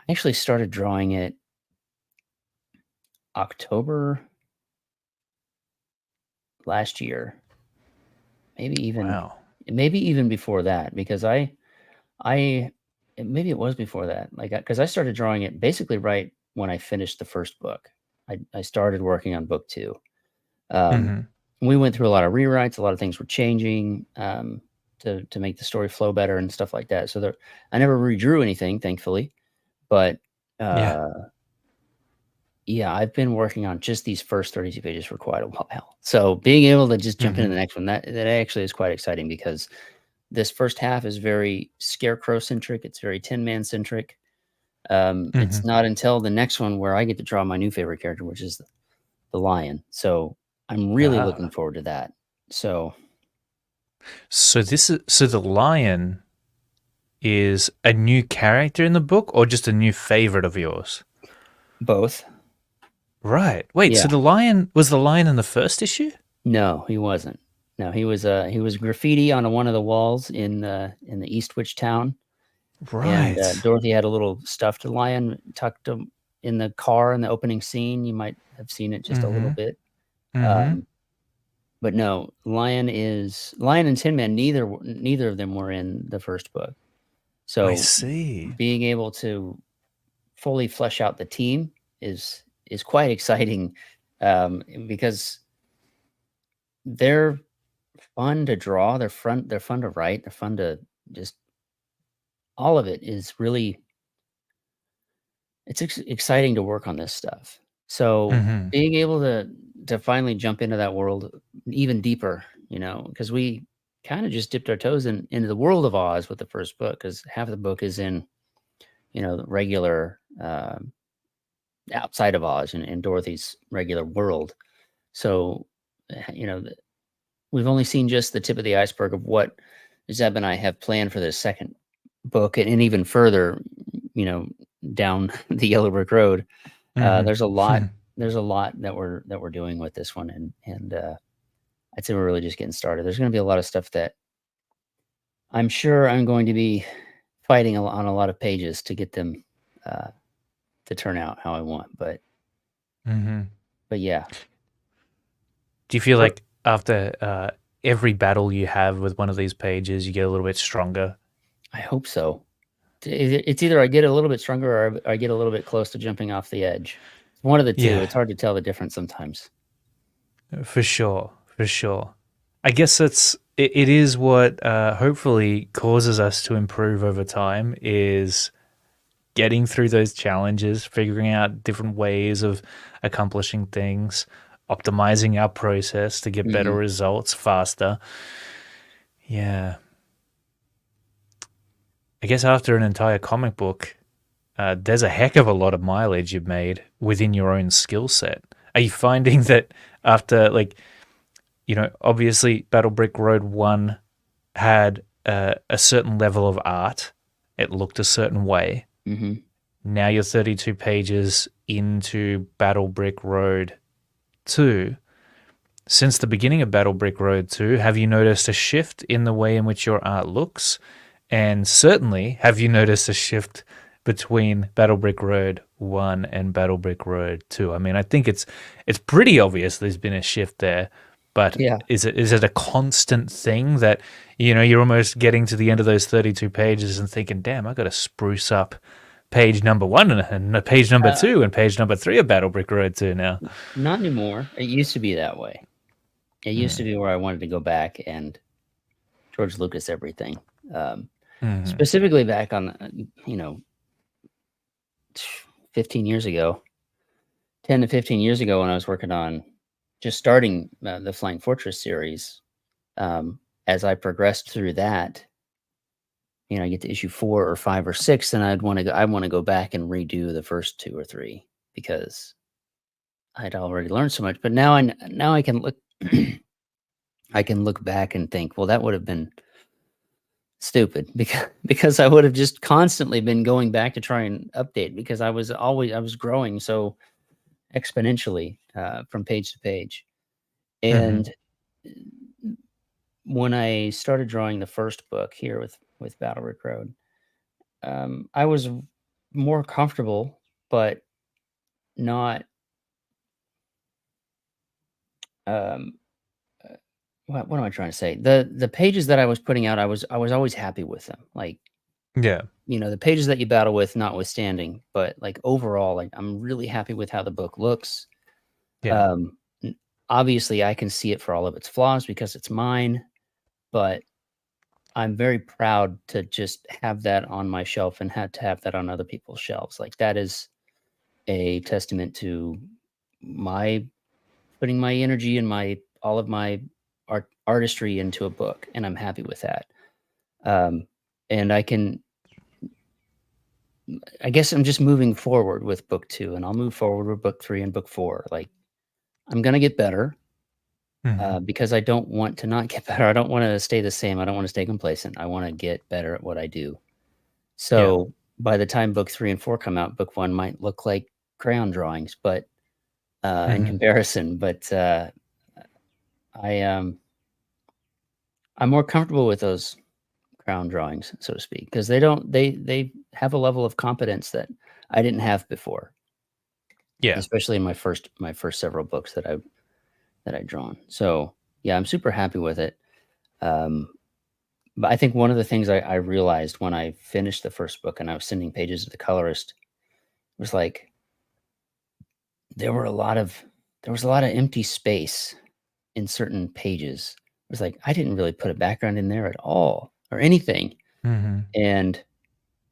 I actually started drawing it October last year, maybe even Wow. maybe even before that, because I maybe it was before that, like, because I started drawing it basically right when I finished the first book. I started working on book 2. Um, Mhm. we went through a lot of rewrites, a lot of things were changing, to make the story flow better and stuff like that, so there I never redrew anything, thankfully, but, Yeah. uh, yeah, I've been working on just these first 32 pages for quite a while. So being able to just jump into the Mhm. next one, that actually is quite exciting because this first half is very Scarecrow centric. It's very Tin Man centric. It's Mhm. not until the next one where I get to draw my new favorite character, which is the lion. So I'm really looking Ah. forward to that. So So the lion is a new character in the book or just a new favorite of yours? both. Right. Wait, Yeah. so the lion in the first issue? No, he wasn't. No, he was graffiti on one of the walls in the Eastwich town. And, Right. Dorothy had a little stuffed lion tucked, in the car in the opening scene. You might have seen it just a little Mhm. bit. Mhm. Um, but no, Lion and Tin Man, neither of them were in the first book. I So, see. being able to fully flesh out the team is quite exciting, because they're fun to draw, they're fun to write, they're fun to just all of it is really it's exciting to work on this stuff. So, Mhm. being able to finally jump into that world even deeper, because we kinda just dipped our toes into the world of Oz with the first book, because half of the book is in, the regular, outside of Oz in Dorothy's regular world. So, the we've only seen just the tip of the iceberg of what Zeb and I have planned for this second book, and even further, you know, down the yellow brick road. Mhm. There's a lot that we're doing with this one, and I'd say we're really just getting started. There's gonna be a lot of stuff that I'm sure I'm going to be fighting on a lot of pages to get them, uh, to turn out how I want, Mhm. but yeah. Do you feel Per like after every battle you have with one of these pages, you get a little bit stronger? I hope so. It's either I get a little bit stronger or I get a little bit close to jumping off the edge. One of the 2, Yeah, it's hard to tell the difference sometimes. for sure, for sure. I guess it is what hopefully causes us to improve over time is getting through those challenges, figuring out different ways of accomplishing things, optimizing our process to get better Mhm. results faster. Yeah. I guess after an entire comic book, there's a heck of a lot of mileage you've made within your own skill set. Are you finding that after, like, obviously Battle Brick Road 1 had a certain level of art, it looked a certain way. Mhm. Now you're 32 pages into Battle Brick Road 2. Since the beginning of Battle Brick Road 2, have you noticed a shift in the way in which your art looks? And certainly, have you noticed a shift between Battle Brick Road 1 and Battle Brick Road 2? I mean, I think it's pretty obvious there's been a shift there, but Yeah. is it a constant thing that you're almost getting to the end of those 32 pages and thinking, "Damn, I got to spruce up page number 1 and page number Uh, 2 and page number 3 of Battle Brick Road 2 now." Not anymore. It used to be that way. It used to Mm. be where I wanted to go back and George Lucas everything. Um, Mhm. Specifically back on, you know, 15 years ago, 10 to 15 years ago when I was working on just starting, the Flying Fortress series. As I progressed through that, I get to issue 4 or 5 or 6, and I wanna go back and redo the first 2 or 3 because I'd already learned so much, but now I can look I can look back and think, "Well, that would have been stupid," because I would have just constantly been going back to try and update because I was growing so exponentially, from page to page, Mhm. and when I started drawing the first book here with Battle Rick Road, I was more comfortable, but not, um, what am I trying to say? The pages that I was putting out, I was always happy with them. Like, Yeah. the pages that you battle with notwithstanding, but, like, overall, like, I'm really happy with how the book looks. Yeah. Um, n Obviously, I can see it for all of its flaws because it's mine, but I'm very proud to just have that on my shelf and had to have that on other people's shelves. Like, that is a testament to my putting my energy and my all of my artistry into a book, and I'm happy with that. Um, and I guess I'm just moving forward with book 2, and I'll move forward with book 3 and book 4. Like, I'm gonna get better, Mhm. because I don't want to not get better. I don't wanna stay the same. I don't wanna stay complacent. I wanna get better at what I do. Yeah. So, by the time book 3 and 4 come out, book 1 might look like crayon drawings, but, in Mhm. comparison, but, I, um, I'm more comfortable with those crown drawings, so to speak, because they have a level of competence that I didn't have before, Yeah. especially in my first several books that I've drawn. So, yeah, I'm super happy with it. Um, but I think one of the things I realized when I finished the first book and I was sending pages to the colorist was like there were a lot of there was a lot of empty space in certain pages. It was like I didn't really put a background in there at all or anything. Mhm. And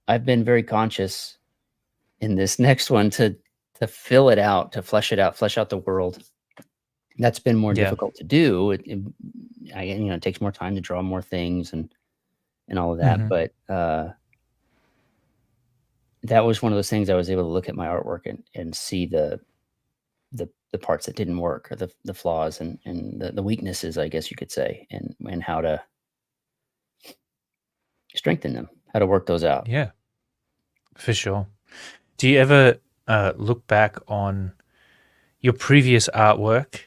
I've been very conscious in this next one to fill it out, to flesh out the world. That's been more Yeah. difficult to do. It takes more time to draw more things and all of that. Mhm. But that was one of those things I was able to look at my artwork and see the parts that didn't work or the flaws and the weaknesses, I guess you could say, and how to strengthen them, how to work those out. Yeah. For sure. Do you ever look back on your previous artwork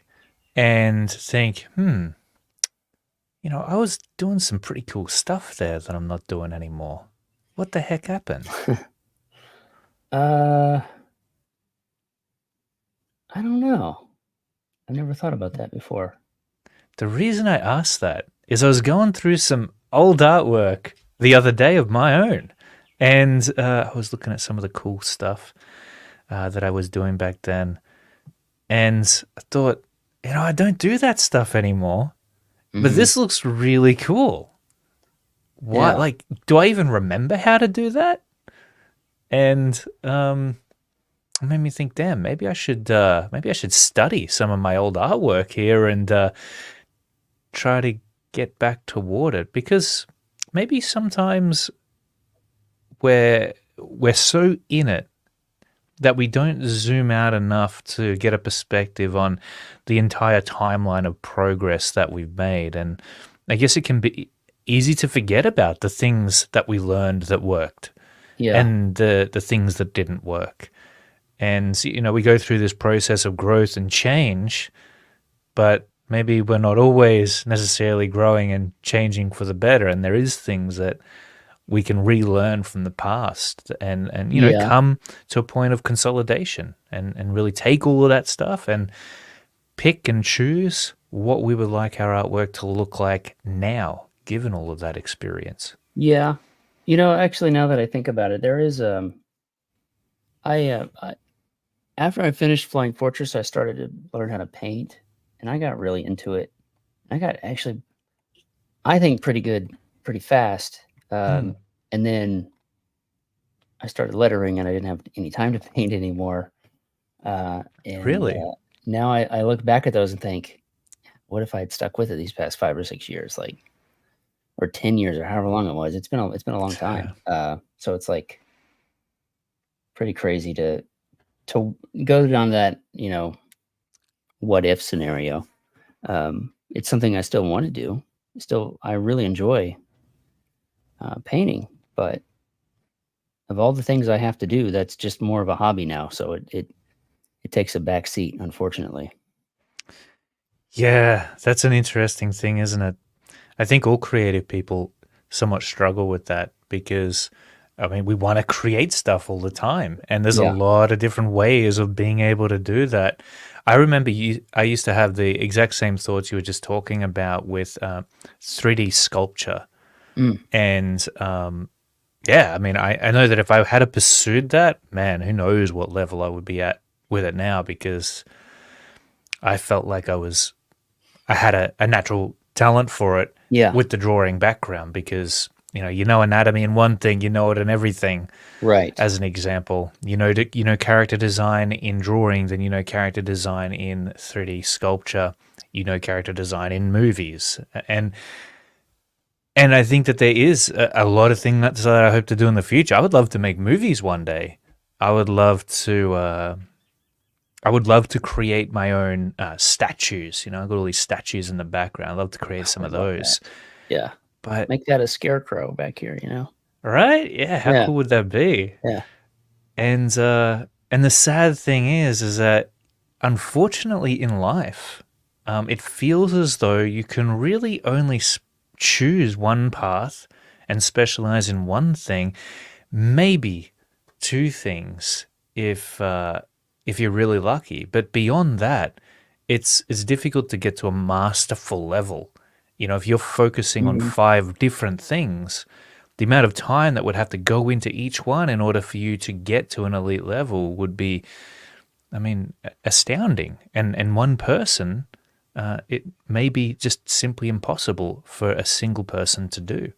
and think, I was doing some pretty cool stuff there that I'm not doing anymore. What the heck happened? uh, I don't know. I've never thought about that before. The reason I asked that is I was going through some old artwork the other day of my own, and I was looking at some of the cool stuff that I was doing back then, and I thought, I don't do that stuff anymore, but Hmm. this looks really cool. What, Yeah. like, do I even remember how to do that? And it made me think, damn, maybe I should study some of my old artwork here and try to get back toward it, because maybe sometimes we're so in it that we don't zoom out enough to get a perspective on the entire timeline of progress that we've made. And I guess it can be easy to forget about the things that we learned that worked Yeah. and the things that didn't work. And we go through this process of growth and change, but maybe we're not always necessarily growing and changing for the better. And there is things that we can relearn from the past and Yeah. come to a point of consolidation and really take all of that stuff and pick and choose what we would like our artwork to look like now, given all of that experience. Yeah. Actually, now that I think about it, there is I after I finished Flying Fortress, I started to learn how to paint, and I got really into it. I got actually, I think, pretty good, pretty fast. Hmm. And then I started lettering, and I didn't have any time to paint anymore. And Really? now I look back at those and think, what if I had stuck with it these past 5 or 6 years, like, or 10 years, or however long it was? It's been a long Yeah. time. So it's like pretty crazy to go down that what if scenario. It's something I still want to do. Still, I really enjoy painting, but of all the things I have to do, that's just more of a hobby now. So it takes a back seat, unfortunately. Yeah, that's an interesting thing, isn't it? I think all creative people somewhat struggle with that because, I mean, we want to create stuff all the time, and there's a Yeah. lot of different ways of being able to do that. I remember I used to have the exact same thoughts you were just talking about with 3D sculpture. Mm. And yeah, I mean, I know that if I had pursued that, man, who knows what level I would be at with it now, because I felt like I had a natural talent for it Yeah. with the drawing background, because you know anatomy in one thing, you know it in everything. Right. As an example, you know character design in drawing, then you know character design in 3D sculpture, you know character design in movies, and I think that there is a lot of things that I hope to do in the future. I would love to make movies one day. I would love to. I would love to create my own statues. You know, I've got all these statues in the background. I'd love to create I some would of love that. those. Yeah. But Make that a scarecrow back here, you know? right, yeah, how Yeah. cool would that be? Yeah. And the sad thing is that unfortunately in life, it feels as though you can really only choose one path and specialize in one thing, maybe two things if you're really lucky. But beyond that, it's difficult to get to a masterful level. You know, if you're focusing on Mhm. 5 different things, the amount of time that would have to go into each one in order for you to get to an elite level would be, I mean, astounding. And one person, it may be just simply impossible for a single person to do.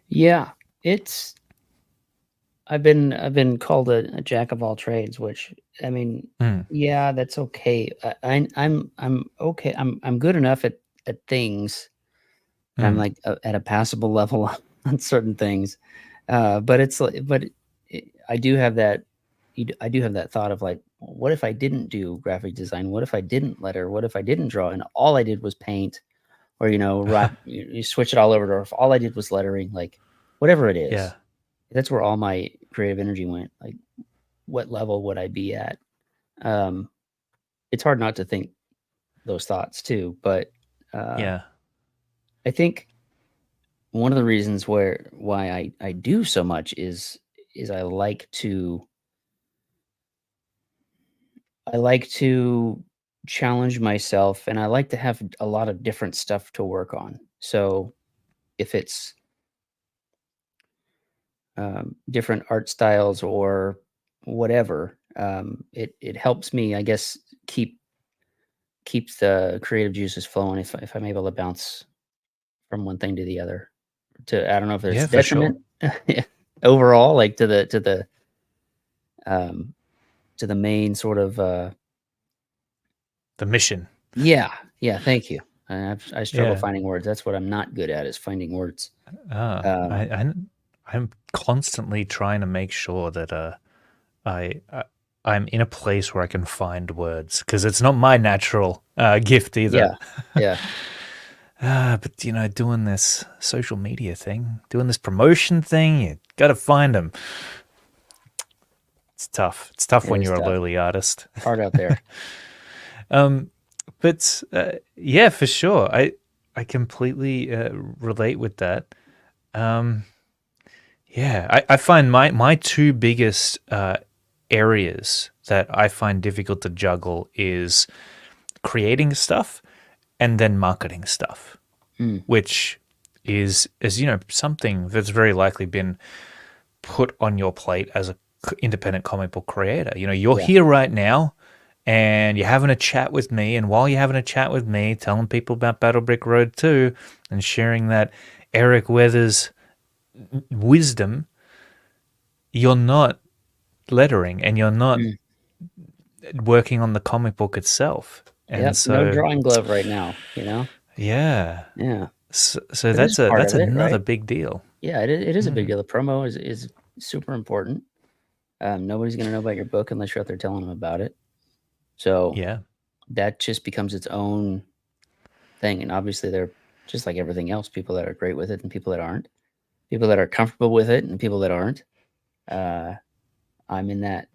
Yeah. It's I've been called a jack of all trades, which I mean, Mm, yeah, that's okay. I'm okay. I'm good enough at things, and I'm mm, like at a passable level on certain things. But it's like, but I do have that. I do have that thought of like, what if I didn't do graphic design? What if I didn't letter? What if I didn't draw? And all I did was paint, or rock. You switch it all over, or if all I did was lettering, like whatever it yeah, is. That's where all my creative energy went. Like, what level would I be at? Um, it's hard not to think those thoughts too, but uh, yeah, I think one of the reasons why I do so much is I like to challenge myself, and I like to have a lot of different stuff to work on. So if it's different art styles or whatever, it helps me, I guess, keep the creative juices flowing if I'm able to bounce from one thing to the other. To I don't know if there's yeah, for sure. detriment overall, like um, to the main sort of The mission. yeah, yeah. Thank you. I struggle Yeah. finding words. That's what I'm not good at is finding words. Ah, Um, I'm constantly trying to make sure that I, I I'm in a place where I can find words, because it's not my natural gift either. yeah, yeah. But doing this social media thing, doing this promotion thing, you got to find them. It's tough. It's tough It when is you're a tough. lowly artist. Hard out there. But yeah, for sure, I completely relate with that. Um, yeah, I find my two biggest areas that I find difficult to juggle is creating stuff and then marketing stuff, Mm, which is something that's very likely been put on your plate as a independent comic book creator. You're yeah. here right now and you're having a chat with me, and while you're having a chat with me, telling people about Battle Brick Road 2 and sharing that Eric Weathers wisdom, you're not lettering and you're not Mm, working on the comic book itself. And yep. No so, drawing glove right now. yeah. Yeah. So That is part that's of it, another right? big deal. Yeah, it is a big Mm, deal. The promo is super important. Nobody's gonna know about your book unless you're out there telling them about it. So yeah. that just becomes its own thing. And obviously, they're just like everything else. People that are great with it and people that aren't. People that are comfortable with it and people that aren't. Uh, I'm in that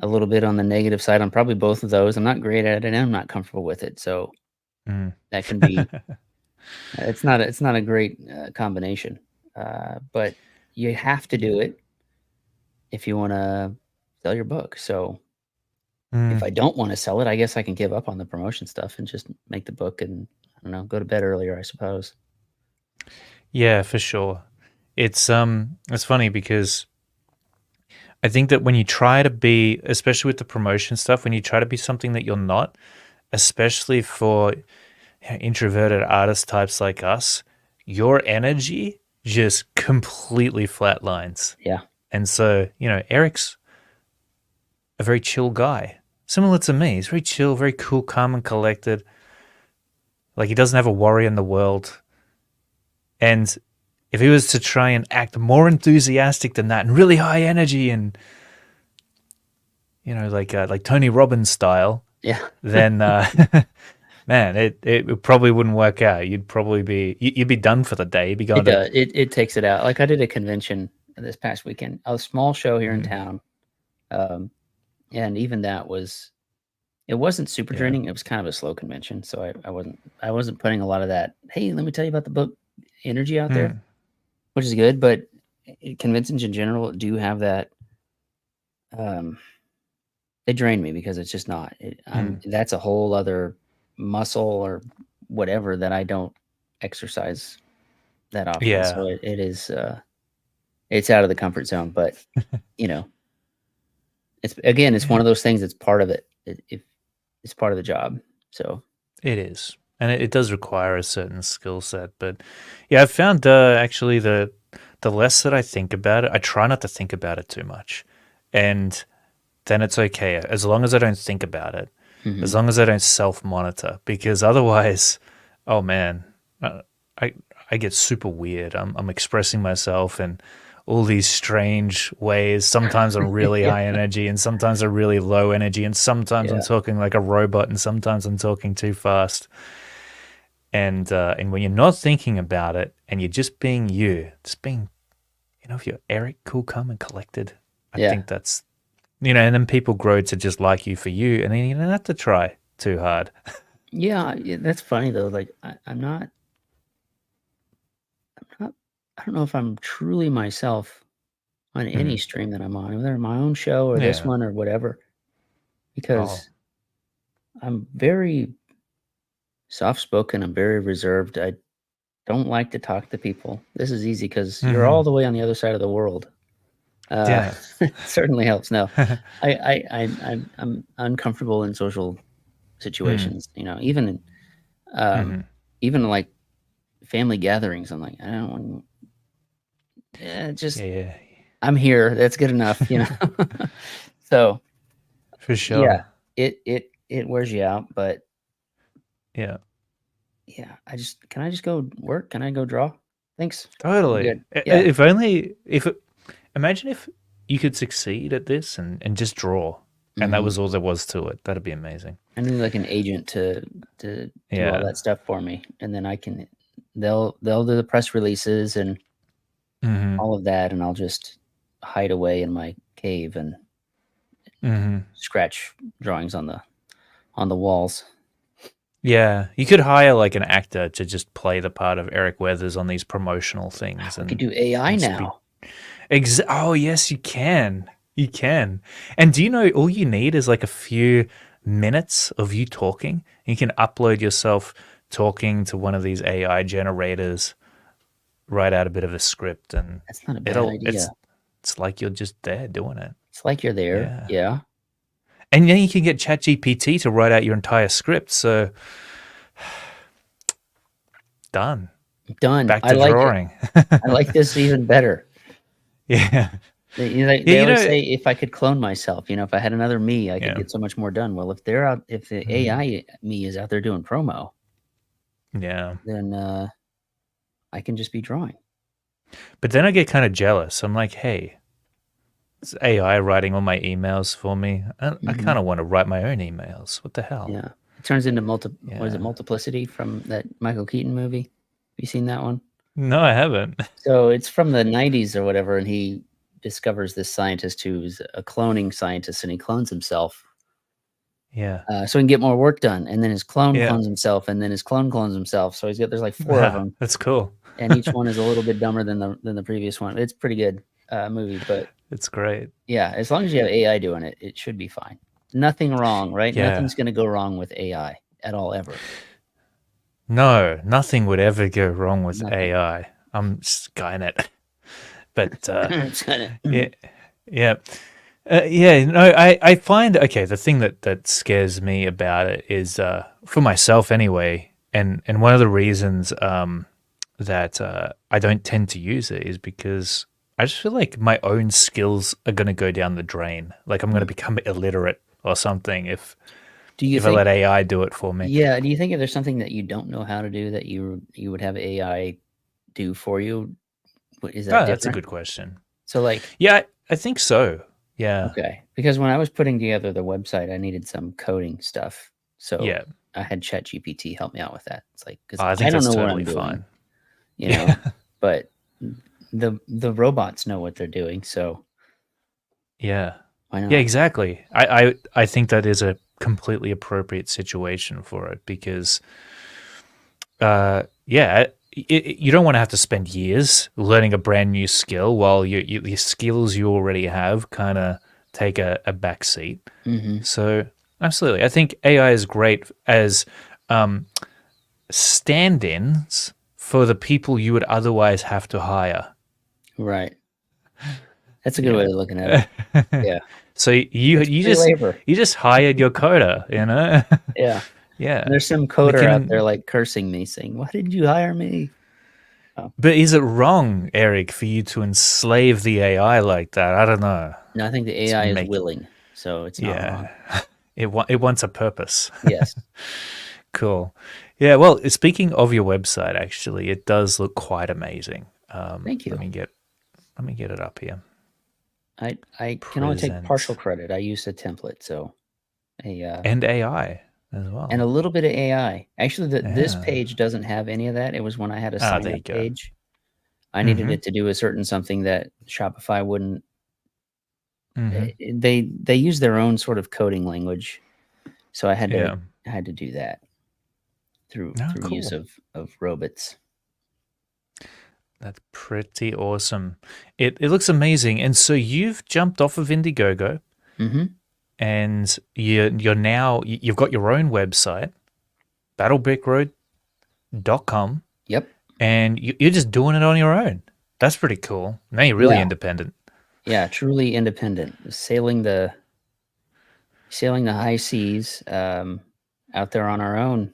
a little bit on the negative side. I'm probably both of those. I'm not great at it and I'm not comfortable with it. So Mm. that can be. It's not. It's not a great combination. But you have to do it if you want to sell your book. So if Mm, I don't want to sell it, I guess I can give up on the promotion stuff and just make the book and I don't know, go to bed earlier, I suppose. yeah, for sure. It's funny because I think that when you try to be, especially with the promotion stuff, when you try to be something that you're not, especially for introverted artist types like us, your energy just completely flatlines. Yeah. And so, Eric's a very chill guy, similar to me. He's very chill, very cool, calm, and collected. Like, he doesn't have a worry in the world. And if he was to try and act more enthusiastic than that and really high energy and, like Tony Robbins style, Yeah. then man, it probably wouldn't work out. You'd be done for the day. You'd be going It to does. It takes it out. Like I did a convention this past weekend, a small show here in mm, town. And even that it wasn't super yeah, draining. It was kind of a slow convention. So I wasn't putting a lot of that, hey, let me tell you about the book energy out there, mm, which is good. But conventions in general do have that. Um, they drain me because it's just not. mm, That's a whole other muscle or whatever that I don't exercise that often. yeah, So it is. It's out of the comfort zone, but you know, it's one yeah. of those things that's part of it. It's part of the job. So It is, and it does require a certain skill set. But yeah, I've found actually the less that I think about it, I try not to think about it too much, and then it's okay as long as I don't think about it, as mhm. long as I don't self monitor, because otherwise, oh man, uh, I I get super weird. I'm expressing myself in all these strange ways. Sometimes I'm really Yeah, high energy, and sometimes I'm really low energy, and sometimes I'm yeah, talking like a robot, and sometimes I'm talking too fast. And when you're not thinking about it, and you're just being you, just being, if you're Eric, cool, calm, and collected, I yeah, think that's and then people grow to just like you for you, and then you don't have to try too hard. yeah. That's funny though. Like I'm not. I don't know if I'm truly myself on any Mm, stream that I'm on, whether my own show or this yeah. one or whatever, Oh. because I'm very soft spoken. I'm very reserved. I don't like to talk to people. This is easy because you're all Hmm. the way on the other side of the world. Uh, Yeah. it certainly helps. No, I'm uncomfortable in social Mm, situations. Um, hmm. even like family gatherings. I'm like, I don't want. Yeah, Just yeah, I'm here. That's good enough. So for yeah, sure. it wears you out. But Yeah, yeah, can I just go work? Can I go draw? Thanks. I'm totally. good. Yeah. If only, imagine if you could succeed at this and just draw, and that Hmm. was all there was to it. That'd be amazing. I need like an agent to do all Yeah. that stuff for me, and then I can. They'll do the press releases and Hmm. all of that, and I'll just hide away in my cave and Hmm. scratch drawings on the walls. Yeah, you could hire like an actor to just play the part of Eric Weathers on these promotional things, We could and do AI just be. now. Oh yes, you can. You can. And do you know all you need is like a few minutes of you talking? You can upload yourself talking to one of these AI generators, write out a bit of a script, and That's not a bad it'll idea. it's like you're just there doing it. It's like you're there. Yeah. Yeah. And then you can get ChatGPT to write out your entire script. So done. Done. Back I to like it. drawing. I like this even better. Yeah. Yeah, They always say if I could clone myself, if I had another me, I could yeah. get so much more done. Well, if the Mhm. AI me is out there doing promo, Yeah. then I can just be drawing. But then I get kind of jealous. I'm like, hey, it's AI writing all my emails for me. I Hmm. kind of want to write my own emails. What the hell? Yeah, it turns into what is it, Yeah. multiplicity from that Michael Keaton movie? Have you seen that one? No, I haven't. So it's from the 90s or whatever, and he discovers this scientist who's a cloning scientist, and he clones himself Yeah. so he can get more work done. And then his clone Yeah. clones himself, and then his clone clones himself. So there's like four of them. That's cool. and each one is a little bit dumber than the previous one. It's pretty good movie, but It's great. yeah, as long as you have AI doing it, it should be fine. Nothing wrong, right? Yeah. Nothing's going to go wrong with AI at all ever. No, nothing would ever go wrong with Nothing. AI. I'm Skynet. But It's kinda, yeah, yeah. Yeah, no, I find, okay, the thing that scares me about it is, for myself anyway, and one of the reasons that I don't tend to use it is because I just feel like my own skills are going to go down the drain. Like I'm going to become illiterate or something do you if I think? let AI do it for me. Yeah. Do you think if there's something that you don't know how to do that you would have AI do for you? Is that Oh, that's a different? good question. So like, Yeah, I think so. Yeah, okay, because when I was putting together the website, I needed some coding stuff, so yeah. I had ChatGPT help me out with that. It's like because I I think don't that's know what totally I'm doing, fine. you know, Yeah, but the robots know what they're doing, so yeah, why yeah. not? Exactly. I think that is a completely appropriate situation for it because yeah, you don't want to have to spend years learning a brand new skill while your skills you already have kind of take a back seat. Hmm. So, absolutely. I think AI is great as um, stand ins for the people you would otherwise have to hire. Right. That's a good way Yeah. of looking at it. Yeah. So you It's you free just labor. you just hired your coder, you know? Yeah. Yeah. There's some They coder out there can, like cursing me, saying, "Why didn't you hire me?" Oh, but is it wrong, Eric, for you to enslave the AI like that? I don't know. no, I think the To AI is make it, willing, so it's not yeah. wrong. It wants a purpose. Yes. Cool. Yeah, well, speaking of your website, actually, it does look quite amazing. Thank Let you. me get it up here. I can only take partial Present credit. I used a template, so and AI as and a well. little bit of AI. Actually, this Yeah. page doesn't have any of that. It was when I had a Ah, sign there up you go. page. I needed Mm-hmm. it to do a certain something that Shopify wouldn't. Mm-hmm. They use their own sort of coding language, so Yeah. I had to do that Oh, through use cool. of robots. That's pretty awesome. It looks amazing. And so you've jumped off of Indiegogo Hmm. and you're now you've got your own website, battlebrickroad.com, Yep. and you're just doing it on your own. That's pretty cool. Now you're really Yeah. independent. Yeah. Truly independent, sailing the high seas, out there on our own.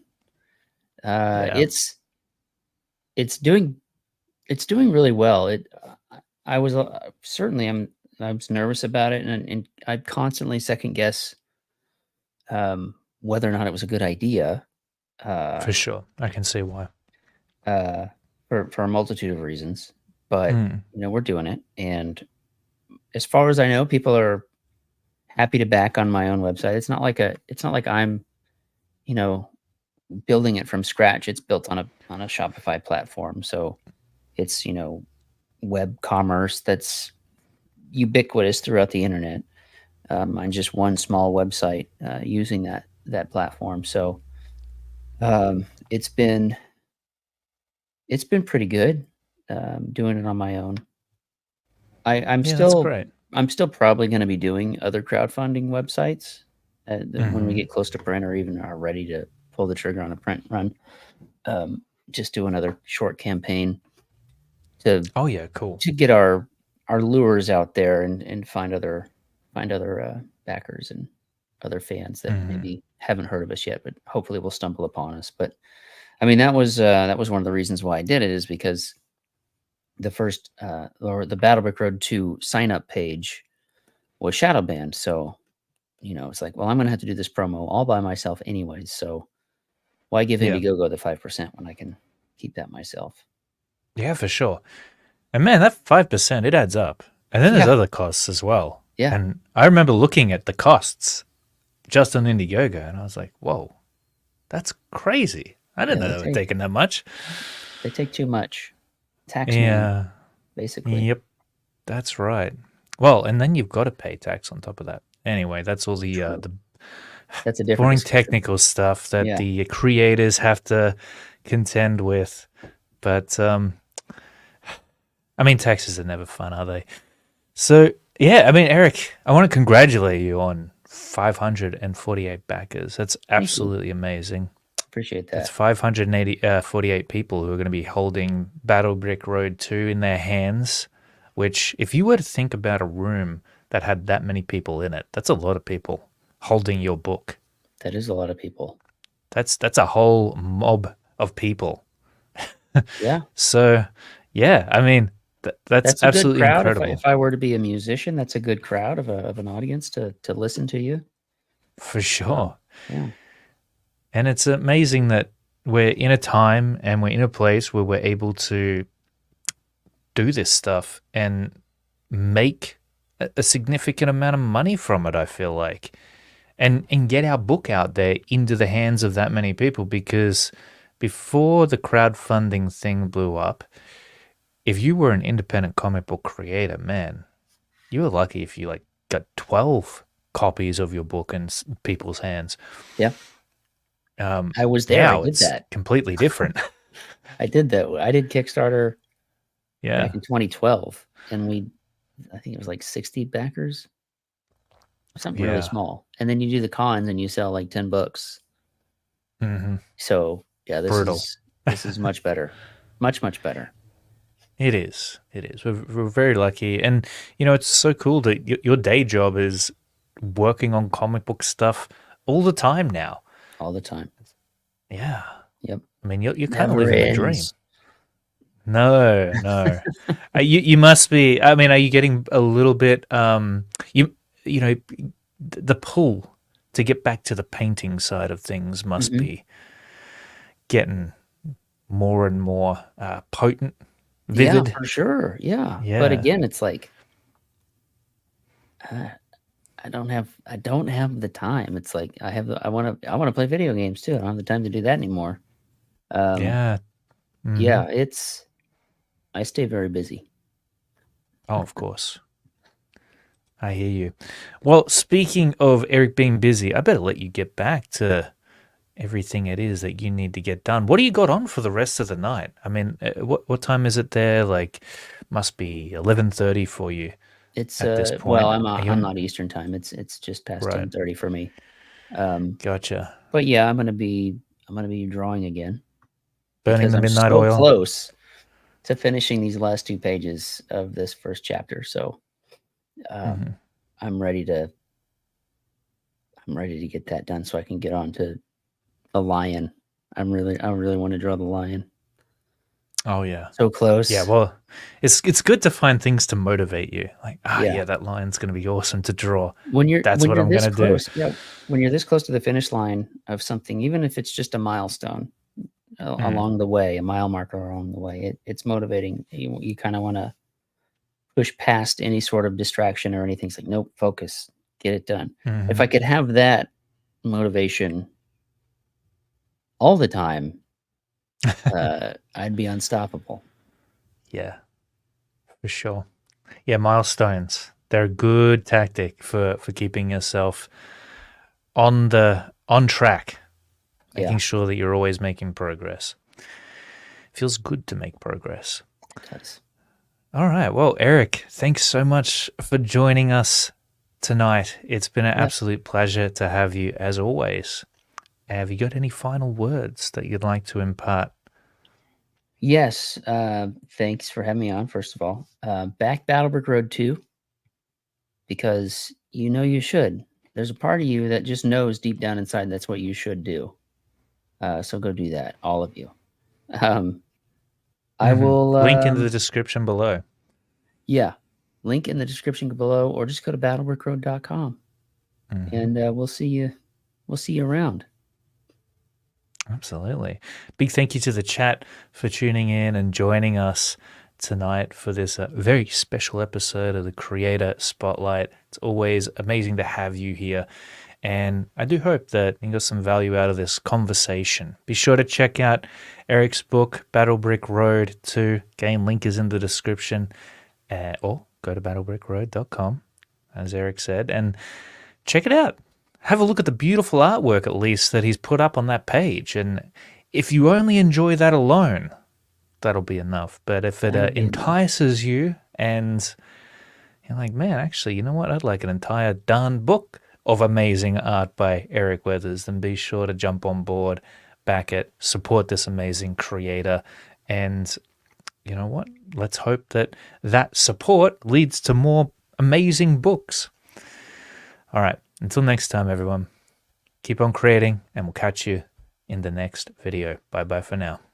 Uh, Yeah. it's it's doing It's doing really well. I was certainly I was nervous about it, and I constantly second guess whether or not it was a good idea uh, For sure. I can see why. uh, for a multitude of reasons. But Mm. we're doing it, and as far as I know, people are happy to back on my own website. It's not like I'm you know building it from scratch. It's built on a Shopify platform, so it's web commerce that's ubiquitous throughout the internet on just one small website using that platform. So um, it's been it's been pretty good doing it on my own. I'm Yeah, that's still great. probably going to be doing other crowdfunding websites when we Hmm. get close to print or even are ready to pull the trigger on a print run. Just do another short campaign to Oh yeah, cool. get our lures out there and find other backers and other fans that Hmm. maybe haven't heard of us yet, but hopefully will stumble upon us. But I mean, that was one of the reasons why I did it is because the first or the Battlebrick Road 2 sign up page was shadow banned. So, it's like, well, I'm gonna have to do this promo all by myself anyways. So why give Yeah. Indiegogo the 5% when I can keep that myself? Yeah, for sure. And man, that 5%, it adds up. And then there's Yeah. other costs as well. Yeah. And I remember looking at the costs just on Indiegogo and I was like, whoa, that's crazy. I didn't Yeah. know they were taking that much. They take too much. Tax man, Yeah. basically. Yep. That's right. Well, and then you've got to pay tax on top of that. Anyway, that's all True. the That's a different boring discussion. technical stuff that Yeah. the creators have to contend with. But I mean, taxes are never fun, are they? So, yeah, I mean, Eric, I want to congratulate you on 548 backers. That's Thank you. absolutely amazing. Appreciate That's that. 548 people who are going to be holding Battle Brick Road 2 in their hands, which, if you were to think about a room that had that many people in it, that's a lot of people holding your book. That is a lot of people. That's a whole mob of people. Yeah. So, yeah, I mean, that's That's a good absolutely crowd. If I incredible if I were to be a musician, that's a good crowd of an audience to listen to you. for So, sure. yeah. And it's amazing that we're in a time and we're in a place where we're able to do this stuff and make a significant amount of money from it, I feel like. And get our book out there into the hands of that many people, because before the crowdfunding thing blew up, if you were an independent comic book creator, man, you were lucky if you like got 12 copies of your book in people's hands. Yeah. I was there. I Now did it's that. completely different. I did that. I did Kickstarter back Yeah. in 2012, and I think it was like 60 backers, something really Yeah. small. And then you do the cons and you sell like 10 books. Hmm. So yeah, Brutal. this is much better, much better. It is. It is. We're very lucky. And, it's so cool that your day job is working on comic book stuff all the time now. All the time. Yeah. Yep. I mean, you're kind of Never living the dream. ends. No, no. You must be. I mean, are you getting a little bit, you know, the pull to get back to the painting side of things must Hmm. be getting more and more potent, Yeah, vivid. for sure. Yeah. But Yeah. again, it's like uh, I don't have the time. It's like I want to play video games too. I don't have the time to do that anymore. Um, Yeah. Hmm. yeah, I stay very busy. Oh, of course. I hear you. Well, speaking of Eric being busy, I better let you get back to everything it is that you need to get done. What do you got on for the rest of the night? I mean, what time is it there? Like, must be 11:30 for you It's at this well, point. Are you I'm in? not Eastern time. It's just past Right. 10:30 for me. Um, Gotcha. but yeah, I'm gonna be drawing again Burning because the I'm midnight so oil. close to finishing these last 2 pages of this first chapter. So um, Hmm. I'm ready to I'm ready to get that done so I can get on to the lion. I really want to draw the lion. Oh yeah. So Yeah, close. well, it's good to find things to motivate you. Like, Yeah. yeah, that line's going to be awesome to draw. That's When what you're I'm going this to do. close, yeah, when you're this close to the finish line of something, even if it's just a milestone Mm, along the way, a mile marker along the way, it's motivating. You kind of want to push past any sort of distraction or anything. It's like, nope, focus, get it done. If hmm. I could have that motivation all the time, I'd be unstoppable. Yeah, for sure. Yeah, milestones. They're a good tactic for keeping yourself on track, Yeah, making sure that you're always making progress. Feels good to make progress. it does. All right. Well, Eric, thanks so much for joining us tonight. It's been an Yeah. absolute pleasure to have you as always. Have you got any final words that you'd like to impart? Yes. Thanks for having me on. First of all, back Battlebrick Road 2 because you know you should. There's a part of you that just knows deep down inside that's what you should do. So go do that, all of you. Um, I Hmm. will. Link in the description below. Yeah, link in the description below, or just go to battlebrickroad.com Hmm. and we'll see you. We'll see you around. Absolutely. Big thank you to the chat for tuning in and joining us tonight for this very special episode of the Creator Spotlight. It's always amazing to have you here. And I do hope that you got some value out of this conversation. Be sure to check out Eric's book, Battle Brick Road 2. Again, link is in the description. Or go to battlebrickroad.com, as Eric said, and check it out. Have a look at the beautiful artwork, at least, that he's put up on that page. And if you only enjoy that alone, that'll be enough. But if it entices you and you're like, man, actually, you know what? I'd like an entire darn book of amazing art by Eric Weathers, then be sure to jump on board, back it, support this amazing creator. And you know what? Let's hope that that support leads to more amazing books. All right. Until next time, everyone, keep on creating, and we'll catch you in the next video. Bye-bye for now.